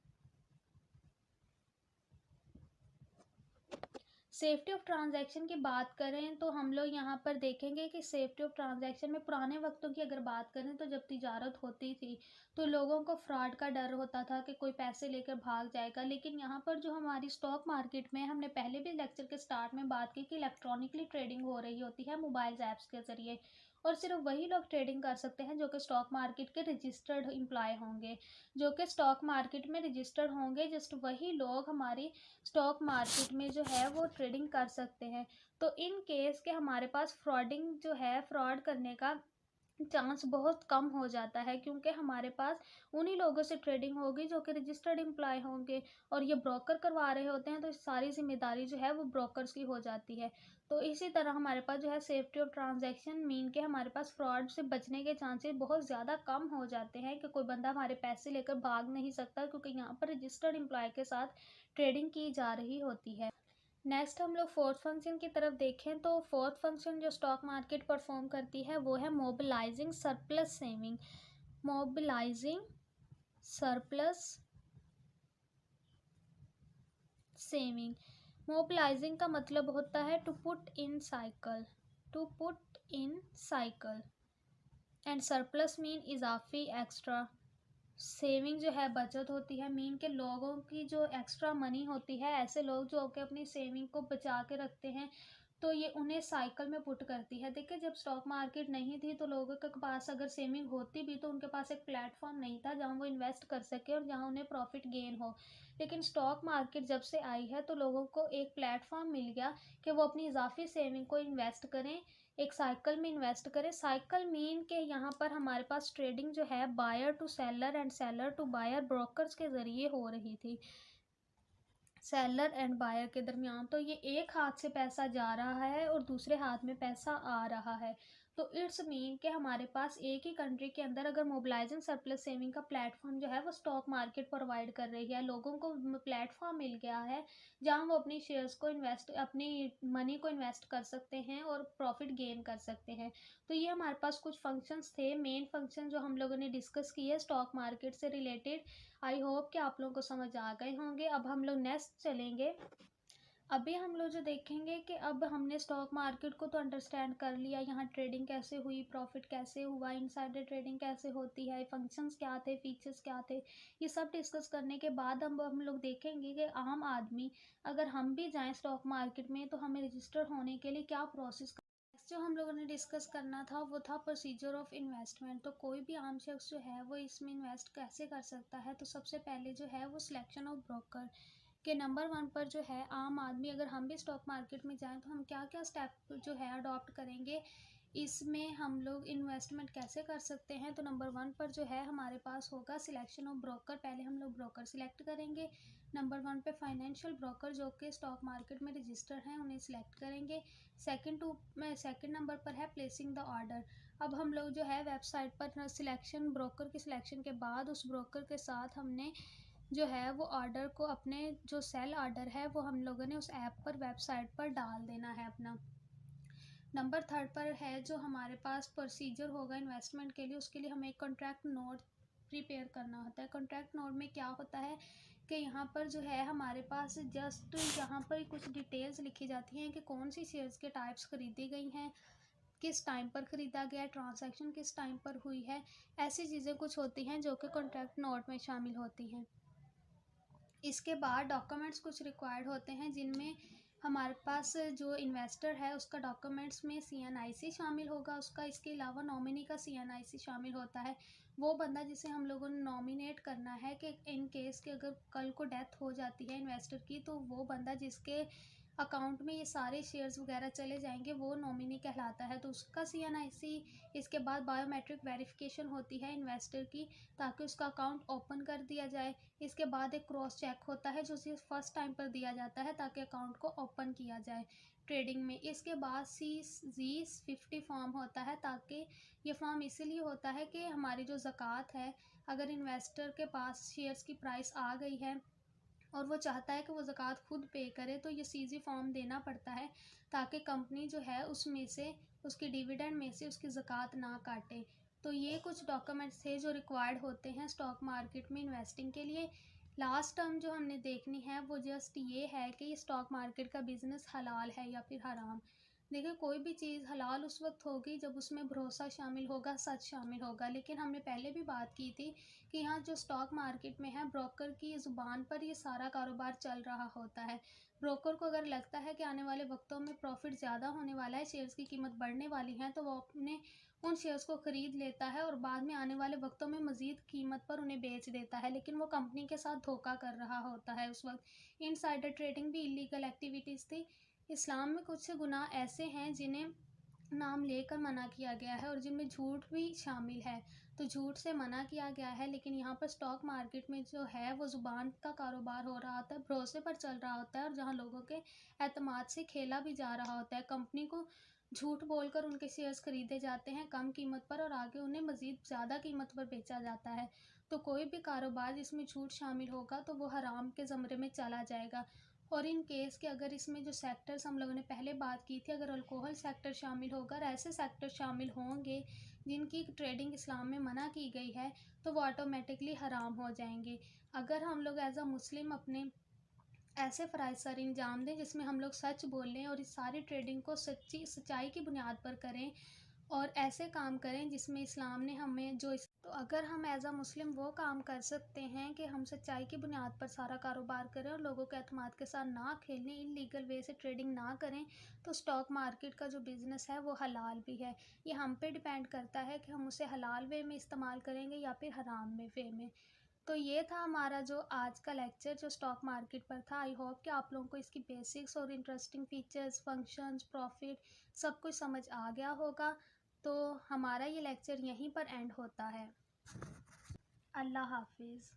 Speaker 1: Safety of transaction की बात करें तो हम लोग यहाँ पर देखेंगे कि सेफ्टी ऑफ ट्रांजैक्शन में पुराने वक्तों की अगर बात करें तो जब तिजारत होती थी तो लोगों को फ्रॉड का डर होता था कि कोई पैसे लेकर भाग जाएगा। लेकिन यहाँ पर जो हमारी स्टॉक मार्केट में, हमने पहले भी लेक्चर के स्टार्ट में बात की कि इलेक्ट्रॉनिकली ट्रेडिंग हो रही होती है मोबाइल ऐप्स के ज़रिए, और सिर्फ वही लोग ट्रेडिंग कर सकते हैं जो कि स्टॉक मार्केट के रजिस्टर्ड एम्प्लॉय होंगे। जो कि स्टॉक मार्केट में रजिस्टर्ड होंगे, जस्ट वही लोग हमारी स्टॉक मार्केट में जो है वो ट्रेडिंग कर सकते हैं। तो इन केस के हमारे पास फ्रॉडिंग जो है, फ्रॉड करने का चांस बहुत कम हो जाता है, क्योंकि हमारे पास उन्हीं लोगों से ट्रेडिंग होगी जो कि रजिस्टर्ड एम्प्लॉय होंगे और ये ब्रोकर करवा रहे होते हैं, तो सारी जिम्मेदारी जो है वो ब्रोकर्स की हो जाती है। तो इसी तरह हमारे पास जो है सेफ्टी ऑफ ट्रांजैक्शन मीन के हमारे पास फ्रॉड से बचने के चांसेस बहुत ज़्यादा कम हो जाते हैं कि कोई बंदा हमारे पैसे लेकर भाग नहीं सकता, क्योंकि यहाँ पर रजिस्टर्ड एम्प्लॉय के साथ ट्रेडिंग की जा रही होती है। नेक्स्ट हम लोग फोर्थ फंक्शन की तरफ देखें तो फोर्थ फंक्शन जो स्टॉक मार्केट परफॉर्म करती है वो है mobilising surplus saving, mobilising surplus saving. Mobilising का मतलब होता है to put in cycle, to put in cycle, and surplus mean इजाफी, एक्स्ट्रा। सेविंग जो है बचत होती है, मीन के लोगों की जो एक्स्ट्रा मनी होती है, ऐसे लोग जो कि अपनी सेविंग को बचा के रखते हैं, तो ये उन्हें साइकिल में पुट करती है। देखिए जब स्टॉक मार्केट नहीं थी तो लोगों के पास अगर सेविंग होती भी तो उनके पास एक प्लेटफॉर्म नहीं था जहां वो इन्वेस्ट कर सके और जहां उन्हें प्रॉफिट गेन हो। लेकिन स्टॉक मार्केट जब से आई है तो लोगों को एक प्लेटफॉर्म मिल गया कि वो अपनी इजाफी सेविंग को इन्वेस्ट करें, एक साइकिल में इन्वेस्ट करें। साइकिल मीन के यहाँ पर हमारे पास ट्रेडिंग जो है buyer to seller and seller to buyer, brokers के ज़रिए हो रही थी, सेलर एंड बायर के दरमियान। तो ये एक हाथ से पैसा जा रहा है और दूसरे हाथ में पैसा आ रहा है। तो इट्स मीन कि हमारे पास एक ही कंट्री के अंदर अगर मोबिलाइजिंग सरप्लस सेविंग का प्लेटफॉर्म जो है वो स्टॉक मार्केट प्रोवाइड कर रही है, लोगों को प्लेटफॉर्म मिल गया है जहां वो अपनी शेयर्स को इन्वेस्ट, अपनी मनी को इन्वेस्ट कर सकते हैं और प्रॉफिट गेन कर सकते हैं। तो ये हमारे पास कुछ फंक्शंस थे, मेन फंक्शन जो हम लोगों ने डिस्कस किए स्टॉक मार्केट से रिलेटेड। आई होप कि आप लोगों को समझ आ गए होंगे। अब हम लोग नेक्स्ट चलेंगे। अभी हम लोग जो देखेंगे कि अब हमने स्टॉक मार्केट को तो अंडरस्टैंड कर लिया, यहाँ ट्रेडिंग कैसे हुई, प्रॉफिट कैसे हुआ, इनसाइडर ट्रेडिंग कैसे होती है, फंक्शंस क्या थे, फीचर्स क्या थे, ये सब डिस्कस करने के बाद हम लोग देखेंगे कि आम आदमी अगर हम भी जाएं स्टॉक मार्केट में तो हमें रजिस्टर होने के लिए क्या प्रोसेस। जो हम लोगों ने डिस्कस करना था वो था प्रोसीजर ऑफ इन्वेस्टमेंट। तो कोई भी आम शख्स जो है वो इसमें इन्वेस्ट कैसे कर सकता है, तो सबसे पहले जो है वो सिलेक्शन ऑफ ब्रोकर के नंबर 1 पर जो है आम आदमी, अगर हम भी स्टॉक मार्केट में जाएं तो हम क्या क्या स्टेप जो है अडॉप्ट करेंगे, इसमें हम लोग इन्वेस्टमेंट कैसे कर सकते हैं। तो नंबर 1 पर जो है हमारे पास होगा सिलेक्शन ऑफ ब्रोकर। पहले हम लोग ब्रोकर सिलेक्ट करेंगे। नंबर 1 पे फाइनेंशियल ब्रोकर जो कि स्टॉक मार्केट में रजिस्टर हैं उन्हें सिलेक्ट करेंगे। सेकंड नंबर पर है प्लेसिंग द ऑर्डर। अब हम लोग जो है वेबसाइट पर सिलेक्शन, ब्रोकर की सिलेक्शन के बाद उस ब्रोकर के साथ हमने जो है वो ऑर्डर को, अपने जो सेल ऑर्डर है वो हम लोगों ने उस ऐप पर, वेबसाइट पर डाल देना है अपना। नंबर थर्ड पर है जो हमारे पास प्रोसीजर होगा इन्वेस्टमेंट के लिए, उसके लिए हमें एक कॉन्ट्रैक्ट नोट प्रिपेयर करना होता है। कॉन्ट्रैक्ट नोट में क्या होता है कि यहाँ पर जो है हमारे पास जस्ट यहाँ पर कुछ डिटेल्स लिखी जाती हैं कि कौन सी शेयर्स के टाइप्स खरीदी गई हैं, किस टाइम पर ख़रीदा गया है, ट्रांजैक्शन किस टाइम पर हुई है, ऐसी चीज़ें कुछ होती हैं जो कि कॉन्ट्रैक्ट नोट में शामिल होती हैं। इसके बाद डॉक्यूमेंट्स कुछ रिक्वायर्ड होते हैं, जिनमें हमारे पास जो इन्वेस्टर है उसका डॉक्यूमेंट्स में CNIC शामिल होगा उसका। इसके अलावा नॉमिनी का CNIC शामिल होता है। वो बंदा जिसे हम लोगों ने नॉमिनेट करना है कि इन केस के अगर कल को डेथ हो जाती है इन्वेस्टर की, तो वो बंदा जिसके अकाउंट में ये सारे शेयर्स वगैरह चले जाएंगे वो नॉमिनी कहलाता है, तो उसका CNIC। इसके बाद बायोमेट्रिक वेरिफिकेशन होती है इन्वेस्टर की, ताकि उसका अकाउंट ओपन कर दिया जाए। इसके बाद एक क्रॉस चेक होता है जो सिर्फ फर्स्ट टाइम पर दिया जाता है ताकि अकाउंट को ओपन किया जाए ट्रेडिंग में। इसके बाद CZ50 फॉर्म होता है, ताकि ये फॉर्म इसीलिए होता है कि हमारी जो ज़कात है, अगर इन्वेस्टर के पास शेयर्स की प्राइस आ गई है और वो चाहता है कि वो ज़कात खुद पे करे, तो ये CZ फॉर्म देना पड़ता है, ताकि कंपनी जो है उसमें से, उसकी डिविडेंड में से उसकी ज़कात ना काटे। तो ये कुछ डॉक्यूमेंट्स थे जो रिक्वायर्ड होते हैं स्टॉक मार्केट में इन्वेस्टिंग के लिए। लास्ट टर्म जो हमने देखनी है वो जस्ट ये है कि ये स्टॉक मार्केट का बिज़नेस हलाल है या फिर हराम। देखिए, कोई भी चीज़ हलाल उस वक्त होगी जब उसमें भरोसा शामिल होगा, सच शामिल होगा। लेकिन हमने पहले भी बात की थी कि यहाँ जो स्टॉक मार्केट में है, ब्रोकर की ज़ुबान पर ये सारा कारोबार चल रहा होता है। ब्रोकर को अगर लगता है कि आने वाले वक्तों में प्रॉफिट ज़्यादा होने वाला है, शेयर्स की कीमत बढ़ने वाली है, तो वो अपने उन शेयर्स को ख़रीद लेता है और बाद में आने वाले वक्तों में मज़ीद कीमत पर उन्हें बेच देता है। लेकिन वो कंपनी के साथ धोखा कर रहा होता है उस वक्त। इनसाइडर ट्रेडिंग भी इलीगल एक्टिविटीज़ थी। इस्लाम में कुछ गुनाह ऐसे हैं जिन्हें नाम लेकर मना किया गया है और जिनमें झूठ भी शामिल है, तो झूठ से मना किया गया है। लेकिन यहाँ पर स्टॉक मार्केट में जो है वो ज़ुबान का कारोबार हो रहा होता है, भरोसे पर चल रहा होता है, और जहाँ लोगों के एतमाद से खेला भी जा रहा होता है। कंपनी को झूठ बोलकर उनके शेयर्स खरीदे जाते हैं कम कीमत पर और आगे उन्हें मज़ीद ज़्यादा कीमत पर बेचा जाता है। तो कोई भी कारोबार जिसमें झूठ शामिल होगा तो वो हराम के ज़मरे में चला जाएगा। और इन केस के अगर इसमें जो सेक्टर्स हम लोगों ने पहले बात की थी, अगर अल्कोहल सेक्टर शामिल होगा और ऐसे सेक्टर शामिल होंगे जिनकी ट्रेडिंग इस्लाम में मना की गई है, तो वो ऑटोमेटिकली हराम हो जाएंगे। अगर हम लोग एज अ मुस्लिम अपने ऐसे फ़राइज़ सर अंजाम दें जिसमें हम लोग सच बोलें और इस सारी ट्रेडिंग को सच्चाई की बुनियाद पर करें, और ऐसे काम करें जिसमें इस्लाम ने हमें जो तो अगर हम एज अ मुस्लिम वो काम कर सकते हैं कि हम सच्चाई की बुनियाद पर सारा कारोबार करें और लोगों के एतमाद के साथ ना खेलें, इलीगल वे से ट्रेडिंग ना करें, तो स्टॉक मार्केट का जो बिज़नेस है वो हलाल भी है। ये हम पे डिपेंड करता है कि हम उसे हलाल वे में इस्तेमाल करेंगे या फिर हराम में वे में। तो ये था हमारा जो आज का लेक्चर जो स्टॉक मार्केट पर था। आई होप कि आप लोगों को इसकी बेसिक्स और इंटरेस्टिंग फीचर्स, फंक्शंस, प्रॉफिट सब कुछ समझ आ गया होगा। तो हमारा ये लेक्चर यहीं पर एंड होता है। अल्लाह हाफिज़।